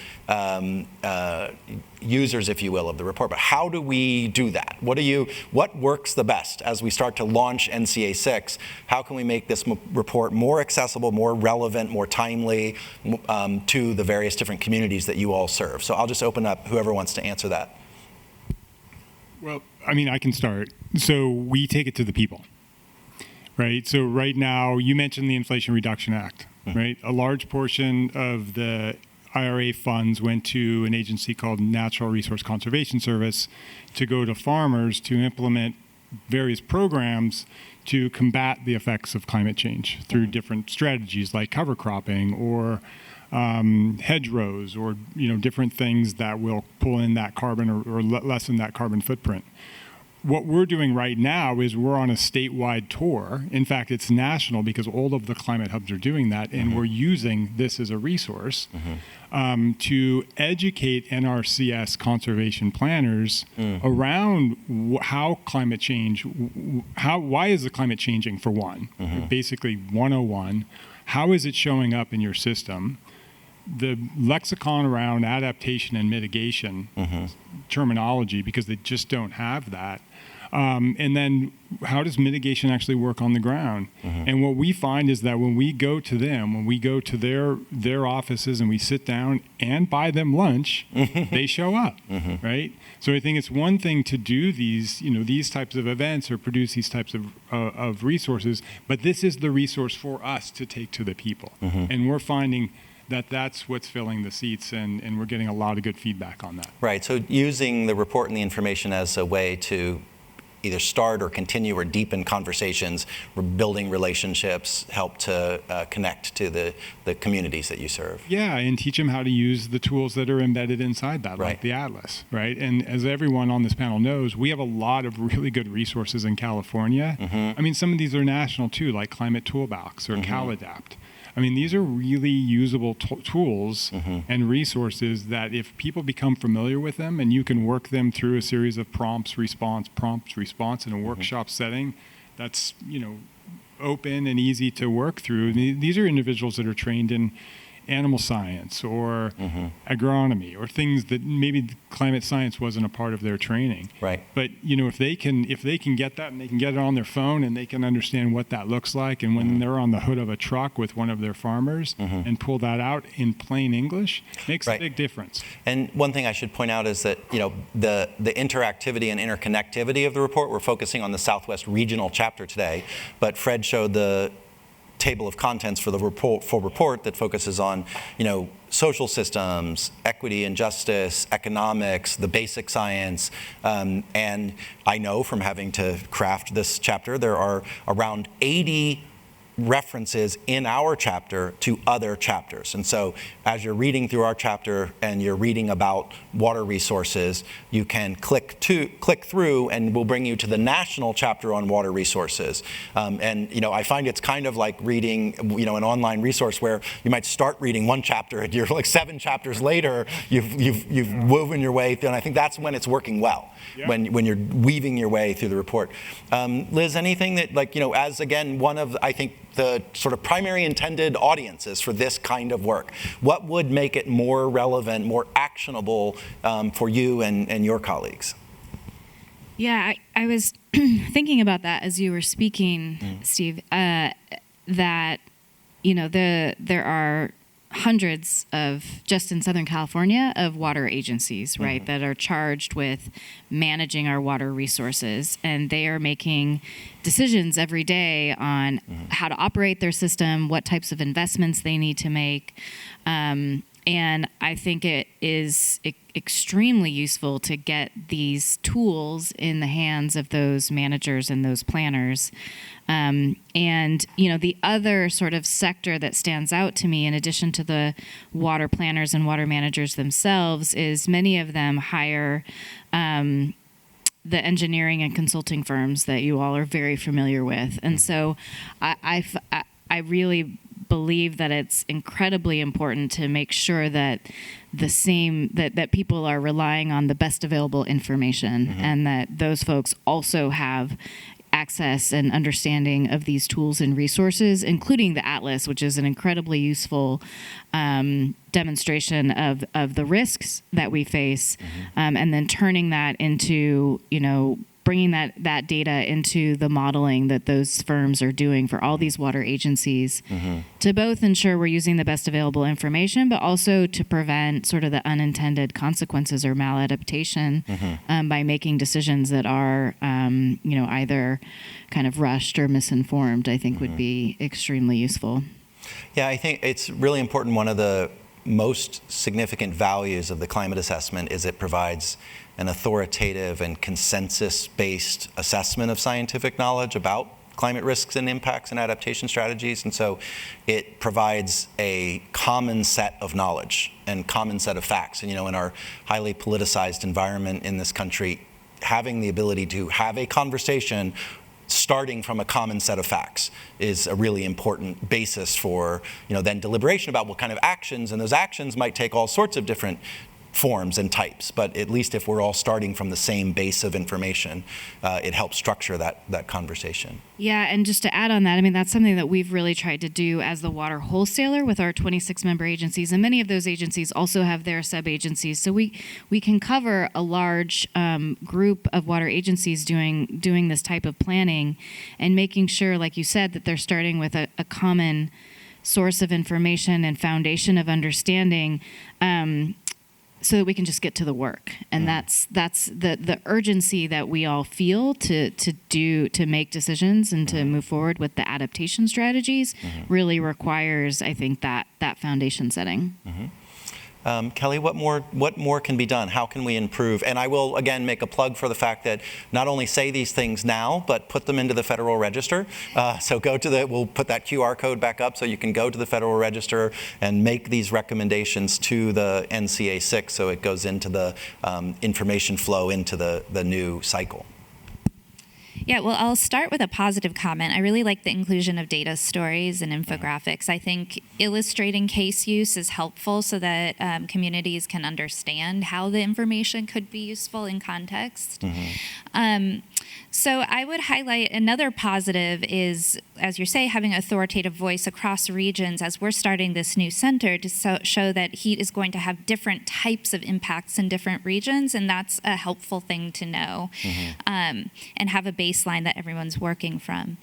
users, if you will, of the report. But how do we do that? What works the best as we start to launch NCA6? How can we make this report more accessible, more relevant, more timely to the various different communities that you all serve? So I'll just open up whoever wants to answer that. Well, I can start. So we take it to the people, right? So right now, you mentioned the Inflation Reduction Act, right? A large portion of the IRA funds went to an agency called Natural Resource Conservation Service to go to farmers to implement various programs to combat the effects of climate change through different strategies like cover cropping or hedgerows or different things that will pull in that carbon or lessen that carbon footprint. What we're doing right now is we're on a statewide tour. In fact, it's national because all of the climate hubs are doing that, and we're using this as a resource to educate NRCS conservation planners around how climate change, why is the climate changing for one? Basically 101, how is it showing up in your system? The lexicon around adaptation and mitigation terminology, because they just don't have that. And then how does mitigation actually work on the ground? And what we find is that when we go to them, when we go to their offices and we sit down and buy them lunch, they show up, right? So I think it's one thing to do these types of events or produce these types of resources, but this is the resource for us to take to the people. And we're finding that's what's filling the seats, and we're getting a lot of good feedback on that. Right, so using the report and the information as a way to either start or continue or deepen conversations, building relationships, help to connect to the communities that you serve. Yeah, and teach them how to use the tools that are embedded inside that, Right. like the Atlas, right? And as everyone on this panel knows, we have a lot of really good resources in California. I mean, some of these are national too, like Climate Toolbox or CalAdapt. I mean, these are really usable tools and resources that if people become familiar with them and you can work them through a series of prompts, response in a workshop setting, that's, open and easy to work through. These are individuals that are trained in animal science or agronomy or things that maybe climate science wasn't a part of their training. Right. But if they can get that and they can get it on their phone and they can understand what that looks like, and when they're on the hood of a truck with one of their farmers and pull that out in plain English, makes a big difference. And one thing I should point out is that the interactivity and interconnectivity of the report, we're focusing on the Southwest Regional Chapter today, but Fred showed the table of contents for the report that focuses on, social systems, equity and justice, economics, the basic science, and I know from having to craft this chapter, there are around 80 references in our chapter to other chapters. And so as you're reading through our chapter and you're reading about water resources, you can click through and we'll bring you to the national chapter on water resources. And I find it's kind of like reading an online resource where you might start reading one chapter and you're like 7 chapters later, you've woven your way through, and I think that's when it's working well. Yeah. When you're weaving your way through the report. Liz, anything that, as again, one of, I think, the sort of primary intended audiences for this kind of work, what would make it more relevant, more actionable for you and your colleagues? Yeah, I was thinking about that as you were speaking, Steve, that, there are hundreds of, just in Southern California, of water agencies, right, that are charged with managing our water resources. And they are making decisions every day on how to operate their system, what types of investments they need to make. And I think it is extremely useful to get these tools in the hands of those managers and those planners. And, the other sort of sector that stands out to me, in addition to the water planners and water managers themselves, is many of them hire the engineering and consulting firms that you all are very familiar with. And so I really believe that it's incredibly important to make sure that that people are relying on the best available information and that those folks also have access and understanding of these tools and resources, including the Atlas, which is an incredibly useful demonstration of the risks that we face, and then turning that into, bringing that data into the modeling that those firms are doing for all these water agencies to both ensure we're using the best available information, but also to prevent sort of the unintended consequences or maladaptation by making decisions that are, either kind of rushed or misinformed, I think would be extremely useful. Yeah, I think it's really important. One of the most significant values of the climate assessment is it provides an authoritative and consensus-based assessment of scientific knowledge about climate risks and impacts and adaptation strategies. And so it provides a common set of knowledge and common set of facts. And, in our highly politicized environment in this country, having the ability to have a conversation starting from a common set of facts is a really important basis for, then deliberation about what kind of actions, and those actions might take all sorts of different forms and types, but at least if we're all starting from the same base of information, it helps structure that conversation. Yeah, and just to add on that, that's something that we've really tried to do as the water wholesaler with our 26 member agencies, and many of those agencies also have their sub-agencies, so we can cover a large group of water agencies doing this type of planning and making sure, like you said, that they're starting with a common source of information and foundation of understanding, so that we can just get to the work. And that's the urgency that we all feel to make decisions and to move forward with the adaptation strategies really requires, I think, that foundation setting. Kelly, what more can be done? How can we improve? And I will again make a plug for the fact that not only say these things now, but put them into the Federal Register. So we'll put that QR code back up so you can go to the Federal Register and make these recommendations to the NCA6 so it goes into the information flow into the new cycle. Yeah, well, I'll start with a positive comment. I really like the inclusion of data stories and infographics. I think illustrating case use is helpful so that communities can understand how the information could be useful in context. So I would highlight another positive is, as you say, having authoritative voice across regions as we're starting this new center to show that heat is going to have different types of impacts in different regions, and that's a helpful thing to know, and have a baseline that everyone's working from.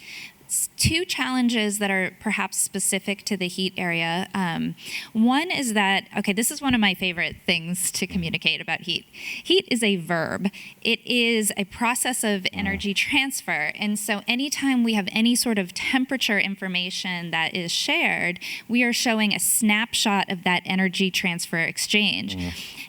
Two challenges that are perhaps specific to the heat area. One is that, okay, this is one of my favorite things to communicate about heat. Heat is a verb. It is a process of energy transfer. And so anytime we have any sort of temperature information that is shared, we are showing a snapshot of that energy transfer exchange.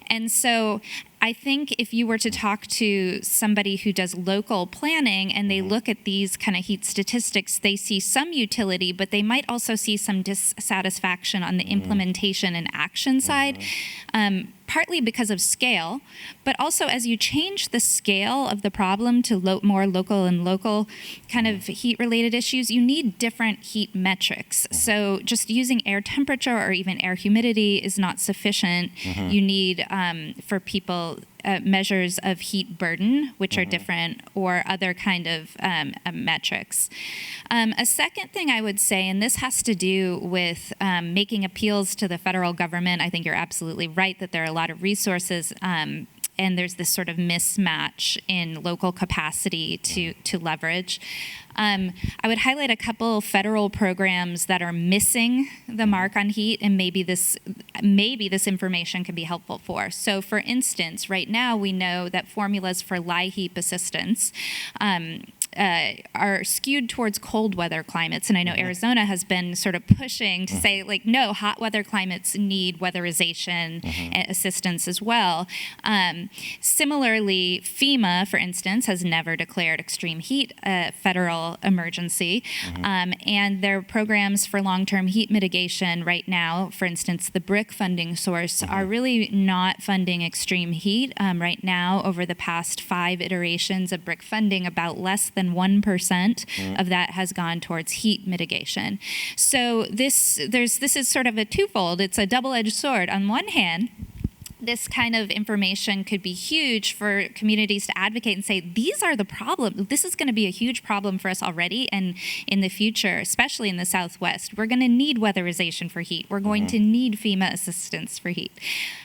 And so I think if you were to talk to somebody who does local planning and they look at these kind of heat statistics, they see some utility, but they might also see some dissatisfaction on the implementation and action side, partly because of scale, but also as you change the scale of the problem to more local and local kind of heat-related issues, you need different heat metrics. So just using air temperature or even air humidity is not sufficient. You need, for people, measures of heat burden, which are different, or other kind of metrics. A second thing I would say, and this has to do with making appeals to the federal government. I think you're absolutely right that there are a lot of resources and there's this sort of mismatch in local capacity to leverage. I would highlight a couple federal programs that are missing the mark on heat, and maybe this information can be helpful for. So, for instance, right now we know that formulas for LIHEAP assistance are skewed towards cold weather climates, and I know Arizona has been sort of pushing to say, like, no, hot weather climates need weatherization assistance as well. Similarly, FEMA, for instance, has never declared extreme heat a federal emergency, and their programs for long-term heat mitigation right now, for instance, the BRIC funding source, are really not funding extreme heat. Right now, over the past 5 iterations of BRIC funding, about less than 1% of that has gone towards heat mitigation. So this is sort of a twofold. It's a double-edged sword. On one hand, this kind of information could be huge for communities to advocate and say, these are the problems. This is going to be a huge problem for us already and in the future, especially in the Southwest. We're going to need weatherization for heat. We're going to need FEMA assistance for heat.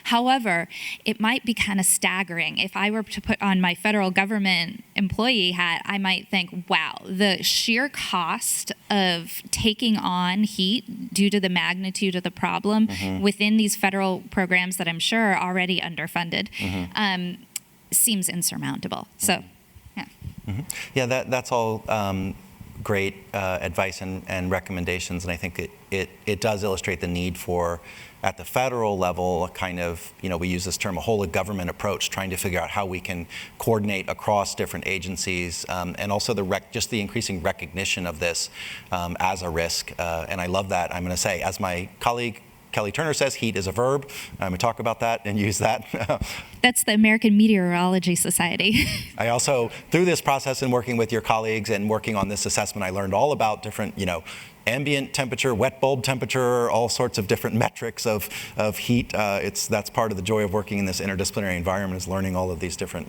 However, it might be kind of staggering. If I were to put on my federal government employee hat, I might think, wow, the sheer cost of taking on heat due to the magnitude of the problem within these federal programs that I'm sure are already underfunded seems insurmountable. So, yeah. Yeah, that's all great advice and recommendations, and I think it does illustrate the need for, at the federal level, a kind of, we use this term, a whole of government approach, trying to figure out how we can coordinate across different agencies, and also just the increasing recognition of this as a risk. And I love that. I'm going to say, as my colleague Kelly Turner says, heat is a verb. I'm going to talk about that and use that. That's the American Meteorology Society. I also, through this process and working with your colleagues and working on this assessment, I learned all about different, ambient temperature, wet bulb temperature, all sorts of different metrics of heat. That's part of the joy of working in this interdisciplinary environment, is learning all of these different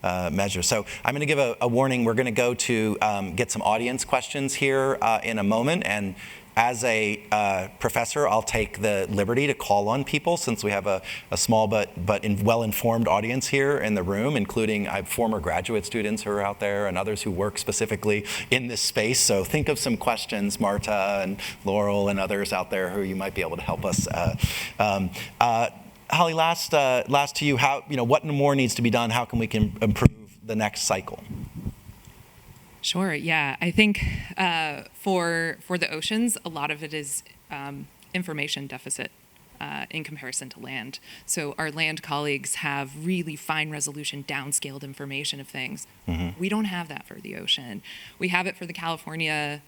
measures. So I'm going to give a warning. We're going to go to get some audience questions here in a moment, and as a professor, I'll take the liberty to call on people, since we have a small but well-informed audience here in the room, including I have former graduate students who are out there and others who work specifically in this space. So think of some questions, Marta and Laurel and others out there who you might be able to help us. Holly, last to you. What more needs to be done? How can we improve the next cycle? Sure. Yeah, I think for the oceans, a lot of it is information deficit. in comparison to land. So our land colleagues have really fine resolution, downscaled information of things. We don't have that for the ocean. We have it for the California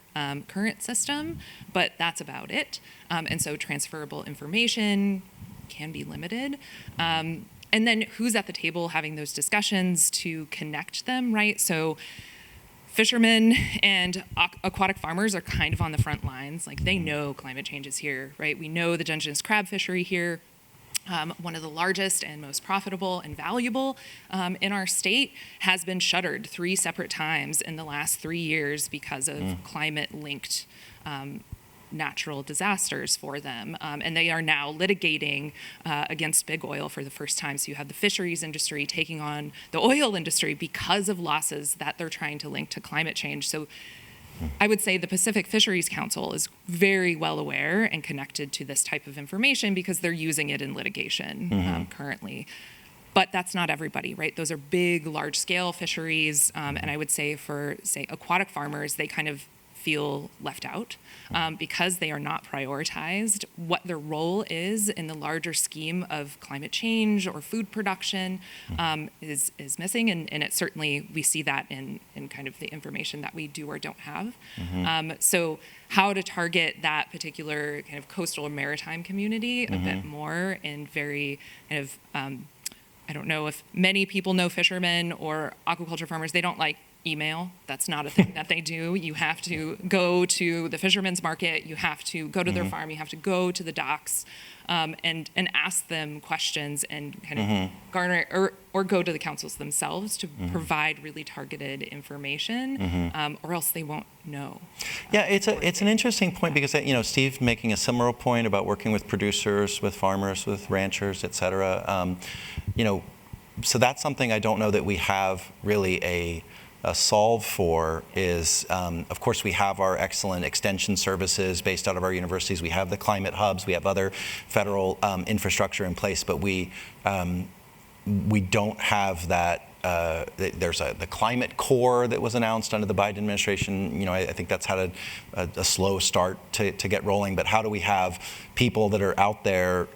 current system, but that's about it. And so transferable information can be limited. And then who's at the table having those discussions to connect them, right? So fishermen and aquatic farmers are kind of on the front lines. Like, they know climate change is here, right? We know the Dungeness crab fishery here, one of the largest and most profitable and valuable in our state, has been shuttered 3 separate times in the last 3 years because of climate-linked natural disasters for them. And they are now litigating against big oil for the first time. So you have the fisheries industry taking on the oil industry because of losses that they're trying to link to climate change. So I would say the Pacific Fisheries Council is very well aware and connected to this type of information because they're using it in litigation currently. But that's not everybody, right? Those are big, large-scale fisheries. And I would say for, say, aquatic farmers, they kind of feel left out because they are not prioritized. What their role is in the larger scheme of climate change or food production is missing, and it certainly, we see that in kind of the information that we do or don't have. So how to target that particular kind of coastal or maritime community a bit more in very kind of, I don't know if many people know fishermen or aquaculture farmers, they don't like email. That's not a thing that they do. You have to go to the fisherman's market, you have to go to their farm, you have to go to the docks and ask them questions and kind of garner or go to the councils themselves to provide really targeted information, or else they won't know. Yeah, it's an interesting point because, you know, Steve making a similar point about working with producers, with farmers, with ranchers, et cetera. You know, so that's something I don't know that we have really a solve for. Is, of course, we have our excellent extension services based out of our universities. We have the climate hubs. We have other federal infrastructure in place, but we don't have that. There's the climate core that was announced under the Biden administration. You know, I think that's had a slow start to get rolling. But how do we have people that are out there,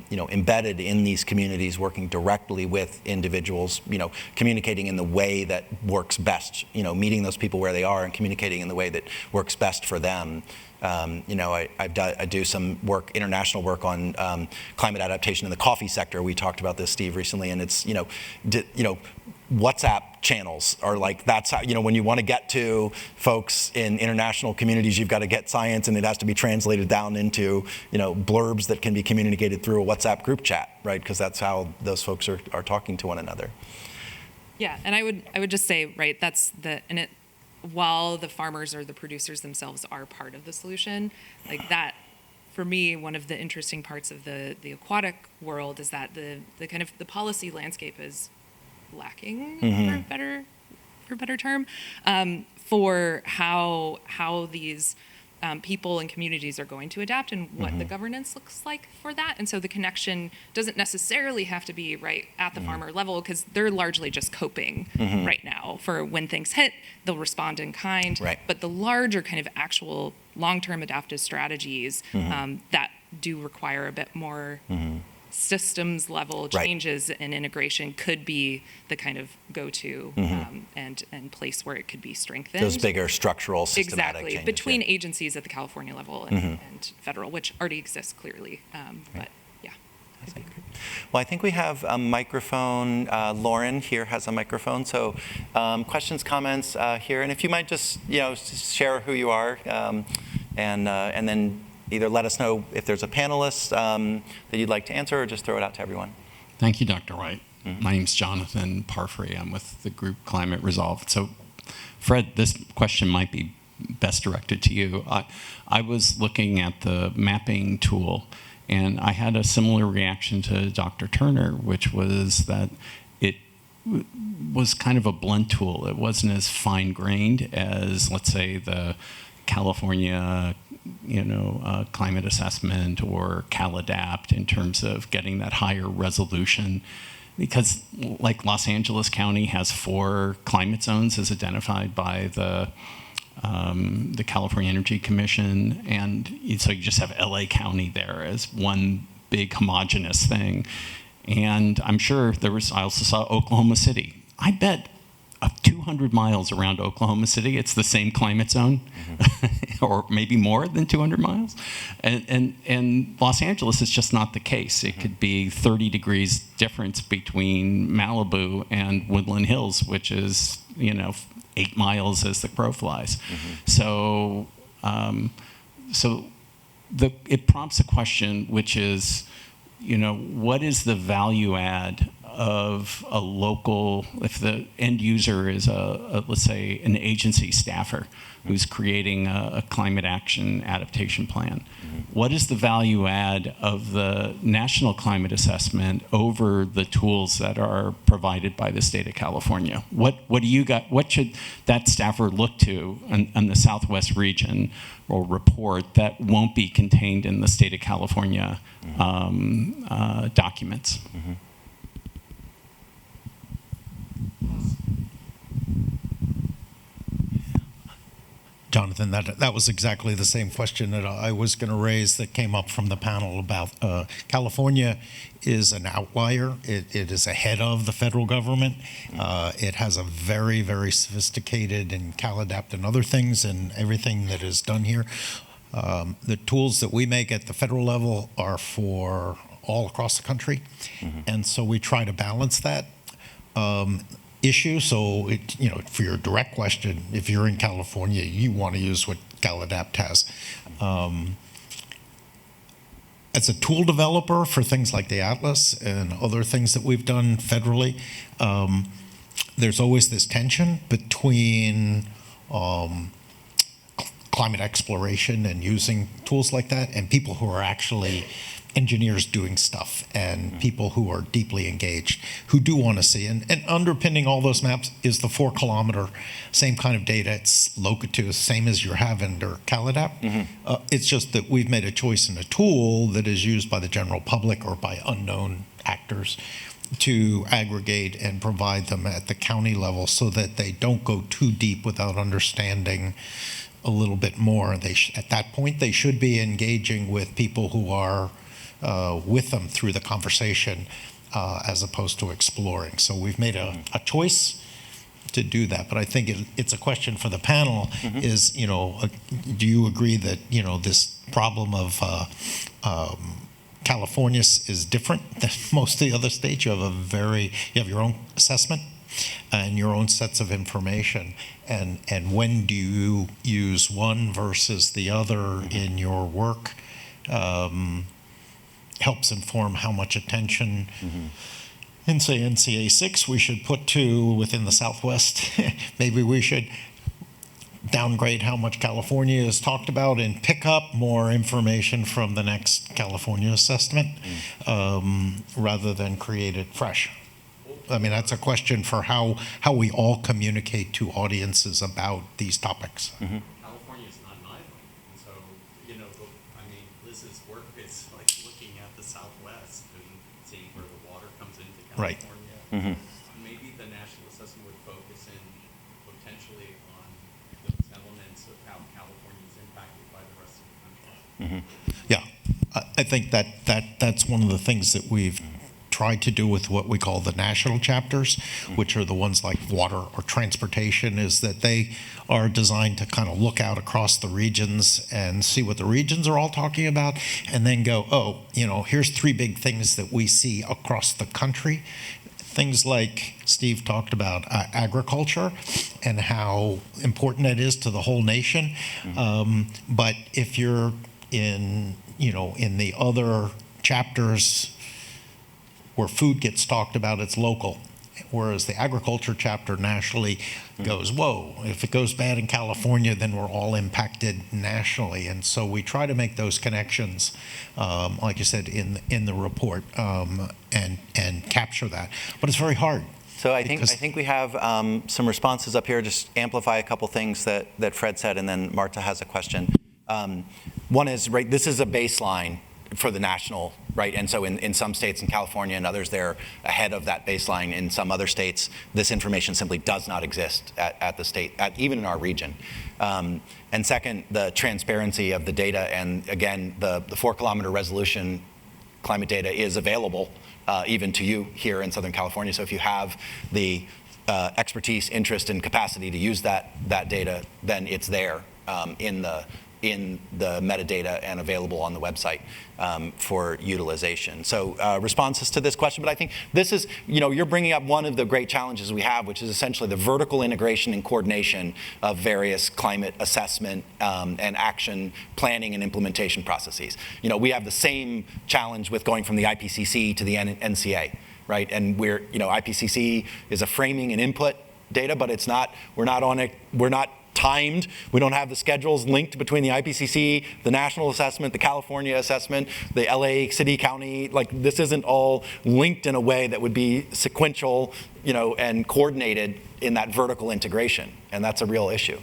you know, embedded in these communities, working directly with individuals, you know, communicating in the way that works best, you know, meeting those people where they are and communicating in the way that works best for them. You know, I do some work, international work on climate adaptation in the coffee sector. We talked about this, Steve, recently, and it's, you know, WhatsApp channels are like, that's how, you know, when you want to get to folks in international communities, you've got to get science, and it has to be translated down into, you know, blurbs that can be communicated through a WhatsApp group chat, right? Because that's how those folks are talking to one another. Yeah, and I would just say, right, that's while the farmers or the producers themselves are part of the solution, like that, for me, one of the interesting parts of the aquatic world is that the kind of the policy landscape is lacking, for a better term, for how these people and communities are going to adapt and what the governance looks like for that. And so the connection doesn't necessarily have to be right at the farmer level, because they're largely just coping right now. For when things hit, they'll respond in kind. Right. But the larger kind of actual long-term adaptive strategies that do require a bit more systems level changes and integration could be the kind of go-to and place where it could be strengthened. Those bigger structural systematic changes. Between agencies at the California level and federal, which already exists clearly. But yeah. Well, I think we have a microphone. Lauren here has a microphone. So questions, comments here. And if you might just, you know, share who you are and then either let us know if there's a panelist that you'd like to answer, or just throw it out to everyone. Thank you, Dr. White. My name's Jonathan Parfrey. I'm with the group Climate Resolved. So, Fred, this question might be best directed to you. I was looking at the mapping tool, and I had a similar reaction to Dr. Turner, which was that it was kind of a blunt tool. It wasn't as fine-grained as, let's say, the California climate assessment or CalAdapt in terms of getting that higher resolution, because like Los Angeles County has 4 climate zones as identified by the California Energy Commission, and so you just have LA County there as one big homogenous thing. And I'm sure I also saw Oklahoma City. I bet 200 miles around Oklahoma City, it's the same climate zone, or maybe more than 200 miles. And Los Angeles is just not the case. It could be 30 degrees difference between Malibu and Woodland Hills, which is, 8 miles as the crow flies. So, it prompts a question, which is, what is the value add of a local, if the end user is let's say, an agency staffer who's creating a climate action adaptation plan? What is the value add of the national climate assessment over the tools that are provided by the state of California? What should that staffer look to in the Southwest region or report that won't be contained in the state of California documents? Jonathan, that was exactly the same question that I was going to raise that came up from the panel about California is an outlier. It is ahead of the federal government. It has a very, very sophisticated and CalAdapt and other things and everything that is done here. The tools that we make at the federal level are for all across the country. And so we try to balance that issue. So, for your direct question, if you're in California, you want to use what CalAdapt has. As a tool developer for things like the Atlas and other things that we've done federally, there's always this tension between climate exploration and using tools like that and people who are actually engineers doing stuff and people who are deeply engaged, who do want to see. And underpinning all those maps is the 4-kilometer, same kind of data. It's locatue, same as you're having under CalAdapt. It's just that we've made a choice in a tool that is used by the general public or by unknown actors to aggregate and provide them at the county level so that they don't go too deep without understanding a little bit more. At that point, they should be engaging with people who are with them through the conversation as opposed to exploring. So we've made a choice to do that. But I think it's a question for the panel is, do you agree that, this problem of California is different than most of the other states? You have your own assessment and your own sets of information. And when do you use one versus the other in your work? Helps inform how much attention in, say, NCA6 we should put to within the Southwest. Maybe we should downgrade how much California is talked about and pick up more information from the next California assessment rather than create it fresh. I mean, that's a question for how we all communicate to audiences about these topics. California is not an island. And so, Liz's work is like looking at the Southwest and seeing where the water comes into California. Maybe the national assessment would focus in potentially on those elements of how California is impacted by the rest of the country. Yeah, I think that's one of the things that we've tried to do with what we call the national chapters, which are the ones like water or transportation, is that they are designed to kind of look out across the regions and see what the regions are all talking about, and then go, here's 3 big things that we see across the country. Things like Steve talked about agriculture and how important it is to the whole nation. But if you're in the other chapters where food gets talked about, it's local. Whereas the agriculture chapter nationally goes, whoa, if it goes bad in California, then we're all impacted nationally. And so we try to make those connections, like you said, in the report and capture that. But it's very hard. So I think we have some responses up here. Just amplify a couple things that Fred said, and then Marta has a question. One is, right, this is a baseline for the national, right? And so in some states, in California and others, they're ahead of that baseline. In some other states, this information simply does not exist at the state, even in our region. And second, the transparency of the data. And again, the 4-kilometer resolution climate data is available even to you here in Southern California. So if you have the expertise, interest, and capacity to use that data, then it's there in the metadata and available on the website for utilization. So responses to this question, but I think this is, you're bringing up one of the great challenges we have, which is essentially the vertical integration and coordination of various climate assessment and action planning and implementation processes. We have the same challenge with going from the IPCC to the NCA, right? And IPCC is a framing and input data, but we're not timed. We don't have the schedules linked between the IPCC, the national assessment, the California assessment, the LA city county. Like, this isn't all linked in a way that would be sequential, and coordinated in that vertical integration. And that's a real issue.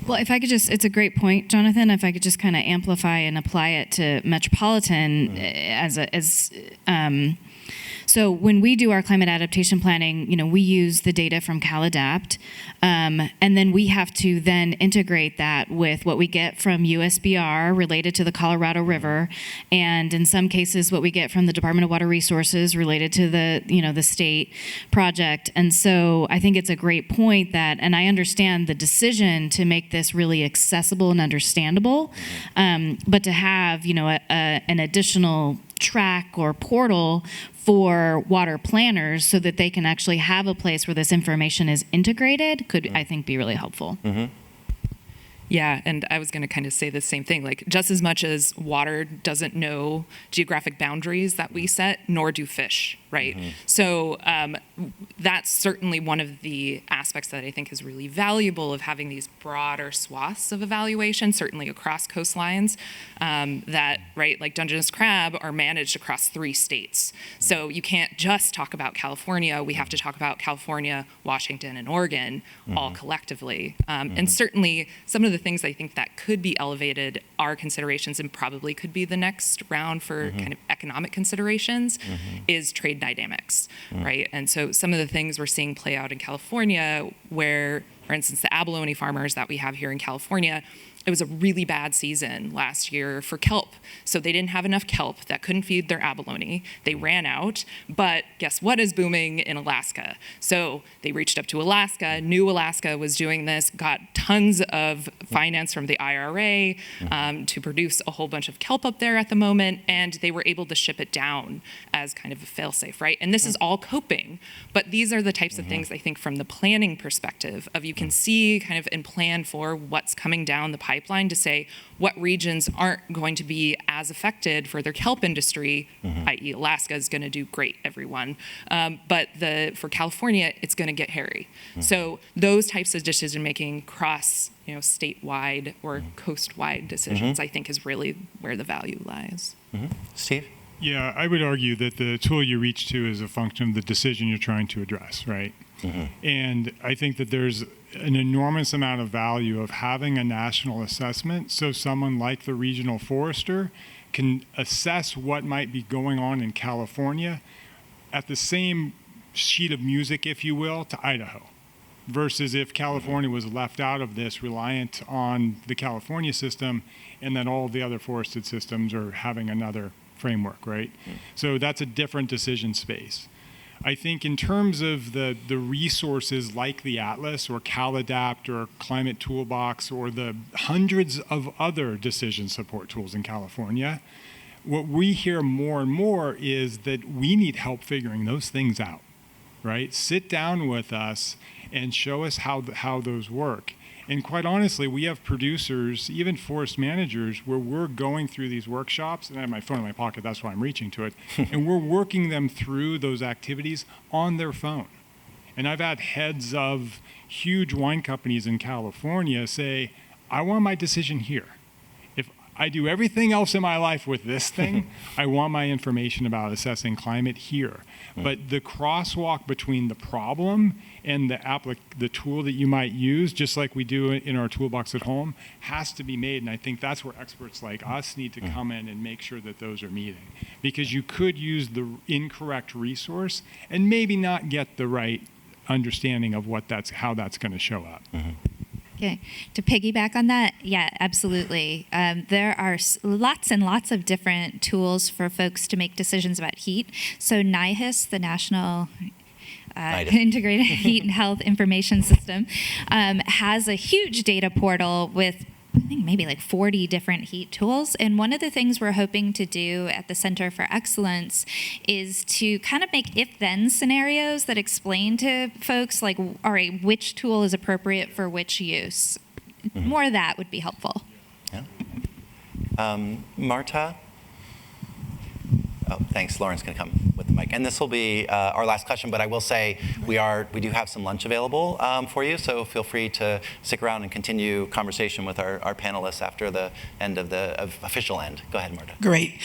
Well, if I could it's a great point, Jonathan. If I could just kind of amplify and apply it to Metropolitan so when we do our climate adaptation planning, we use the data from CalAdapt, and then we have to then integrate that with what we get from USBR related to the Colorado River, and in some cases what we get from the Department of Water Resources related to the state project. And so I think it's a great point and I understand the decision to make this really accessible and understandable, but to have an additional track or portal for water planners so that they can actually have a place where this information is integrated could, I think, be really helpful. Mm-hmm. Yeah, and I was going to kind of say the same thing. Like, just as much as water doesn't know geographic boundaries that we set, nor do fish, right? Mm-hmm. So that's certainly one of the aspects that I think is really valuable of having these broader swaths of evaluation, certainly across coastlines, that, right, like Dungeness crab are managed across 3 states. So you can't just talk about California. We have to talk about California, Washington, and Oregon all collectively. And certainly some of the things I think that could be elevated are considerations, and probably could be the next round for kind of economic considerations, is trade dynamics, right? And so some of the things we're seeing play out in California where, for instance, the abalone farmers that we have here in California, it was a really bad season last year for kelp. So they didn't have enough kelp that couldn't feed their abalone. They ran out, but guess what is booming in Alaska? So they reached up to Alaska, knew Alaska was doing this, got tons of finance from the IRA to produce a whole bunch of kelp up there at the moment, and they were able to ship it down as kind of a fail-safe, right? And this is all coping, but these are the types of things I think from the planning perspective of you can see kind of and plan for what's coming down the pipeline to say what regions aren't going to be as affected for their kelp industry, i.e. Alaska is going to do great, everyone. But for California, it's going to get hairy. So those types of decision making cross statewide or coast-wide decisions, I think is really where the value lies. Steve? Yeah, I would argue that the tool you reach to is a function of the decision you're trying to address, right? And I think that there's an enormous amount of value of having a national assessment so someone like the regional forester can assess what might be going on in California at the same sheet of music, if you will, to Idaho. Versus if California was left out of this, reliant on the California system, and then all the other forested systems are having another framework, right? So that's a different decision space. I think in terms of the resources like the Atlas or CalAdapt or Climate Toolbox or the hundreds of other decision support tools in California, what we hear more and more is that we need help figuring those things out, right? Sit down with us and show us how those work. And quite honestly, we have producers, even forest managers, where we're going through these workshops, and I have my phone in my pocket, that's why I'm reaching to it, and we're working them through those activities on their phone. And I've had heads of huge wine companies in California say, I want my decision here. If I do everything else in my life with this thing, I want my information about assessing climate here. But the crosswalk between the problem and the tool that you might use, just like we do in our toolbox at home, has to be made. And I think that's where experts like us need to come in and make sure that those are meeting. Because you could use the incorrect resource and maybe not get the right understanding of how that's going to show up. Okay. To piggyback on that, yeah, absolutely. There are lots and lots of different tools for folks to make decisions about heat. So NIHIS, the National Integrated Heat and Health Information System, has a huge data portal with, I think, maybe like 40 different heat tools. And one of the things we're hoping to do at the Center for Excellence is to kind of make if-then scenarios that explain to folks, like, all right, which tool is appropriate for which use. More of that would be helpful. Yeah. Marta? Oh, thanks. Lauren's going to come with the mic. And this will be our last question, but I will say we do have some lunch available for you, so feel free to stick around and continue conversation with our panelists after the end of the official end. Go ahead, Marta. Great.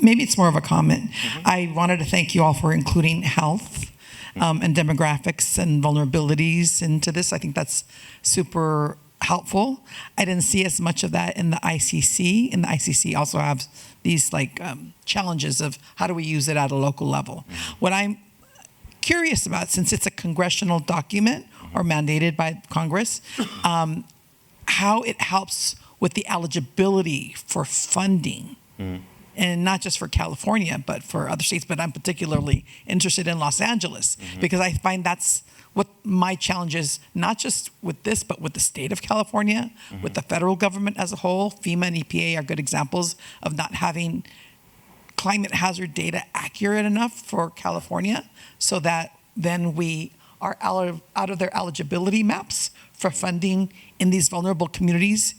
Maybe it's more of a comment. I wanted to thank you all for including health and demographics and vulnerabilities into this. I think that's super helpful. I didn't see as much of that in the ICC, and the ICC also has these challenges of how do we use it at a local level. What I'm curious about, since it's a congressional document or mandated by Congress, how it helps with the eligibility for funding. And not just for California, but for other states. But I'm particularly interested in Los Angeles because I find that's what my challenge is, not just with this, but with the state of California, with the federal government as a whole. FEMA and EPA are good examples of not having climate hazard data accurate enough for California, so that then we are out of their eligibility maps for funding in these vulnerable communities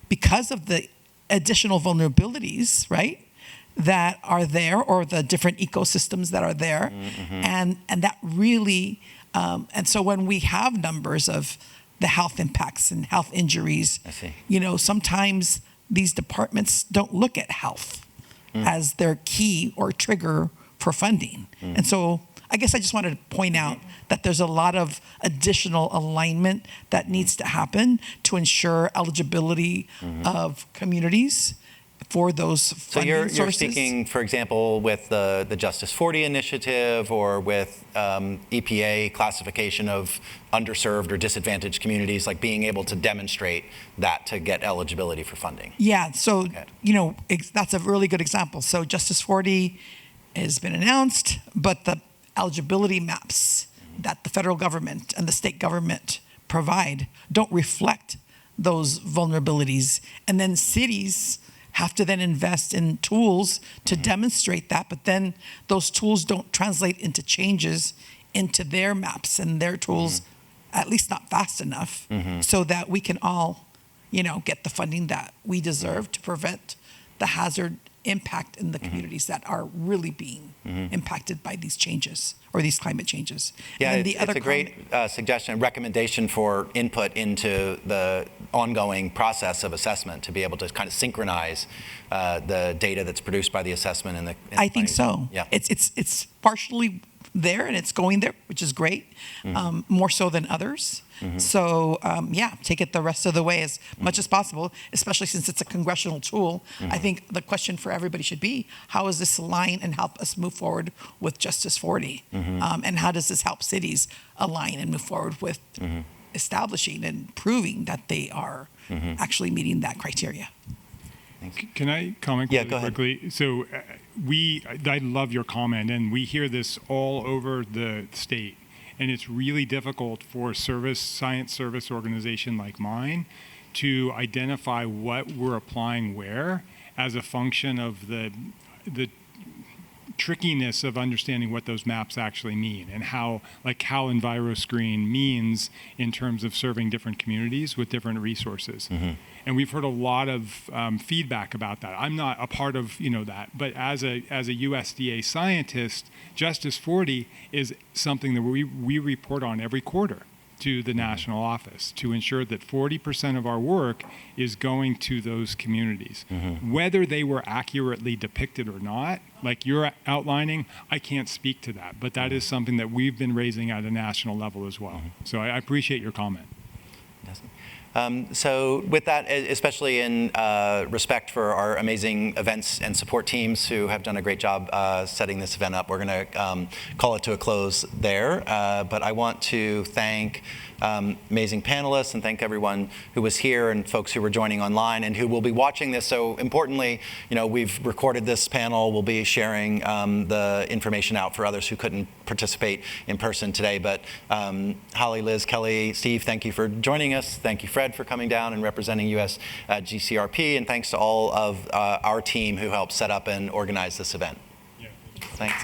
because of the additional vulnerabilities, right, that are there, or the different ecosystems that are there. And that really, and so when we have numbers of the health impacts and health injuries, sometimes these departments don't look at health as their key or trigger for funding. And so I guess I just wanted to point out that there's a lot of additional alignment that needs to happen to ensure eligibility of communities for those funding sources. So you're speaking, for example, with the Justice 40 initiative, or with EPA classification of underserved or disadvantaged communities, like being able to demonstrate that to get eligibility for funding. Yeah, so, that's a really good example. So Justice 40 has been announced, but the eligibility maps that the federal government and the state government provide don't reflect those vulnerabilities. And then cities have to then invest in tools to demonstrate that, but then those tools don't translate into changes into their maps and their tools, at least not fast enough, so that we can all, get the funding that we deserve to prevent the hazard impact in the communities that are really being impacted by these changes or these climate changes. Yeah, it's a great suggestion, recommendation for input into the ongoing process of assessment, to be able to kind of synchronize the data that's produced by the assessment and the. I think so. Yeah, it's partially there and it's going there, which is great, more so than others. So take it the rest of the way as much as possible, especially since it's a congressional tool. I think the question for everybody should be, how does this align and help us move forward with Justice 40? And how does this help cities align and move forward with establishing and proving that they are actually meeting that criteria? Can I comment quickly? So I love your comment, and we hear this all over the state. And it's really difficult for science service organization like mine to identify what we're applying where, as a function of the trickiness of understanding what those maps actually mean, and how EnviroScreen means in terms of serving different communities with different resources. And we've heard a lot of feedback about that. I'm not a part of that, but as a USDA scientist, Justice 40 is something that we report on every quarter to the national office, to ensure that 40% of our work is going to those communities. Whether they were accurately depicted or not, like you're outlining, I can't speak to that, but that is something that we've been raising at a national level as well. So I appreciate your comment. So with that, especially in respect for our amazing events and support teams who have done a great job setting this event up, we're going to call it to a close there. But I want to thank amazing panelists and thank everyone who was here and folks who were joining online and who will be watching this. So importantly, we've recorded this panel. We'll be sharing the information out for others who couldn't participate in person today. But Holly, Liz, Kelly, Steve, thank you for joining us. Thank you, Fred, for coming down and representing USGCRP. And thanks to all of our team who helped set up and organize this event. Thanks.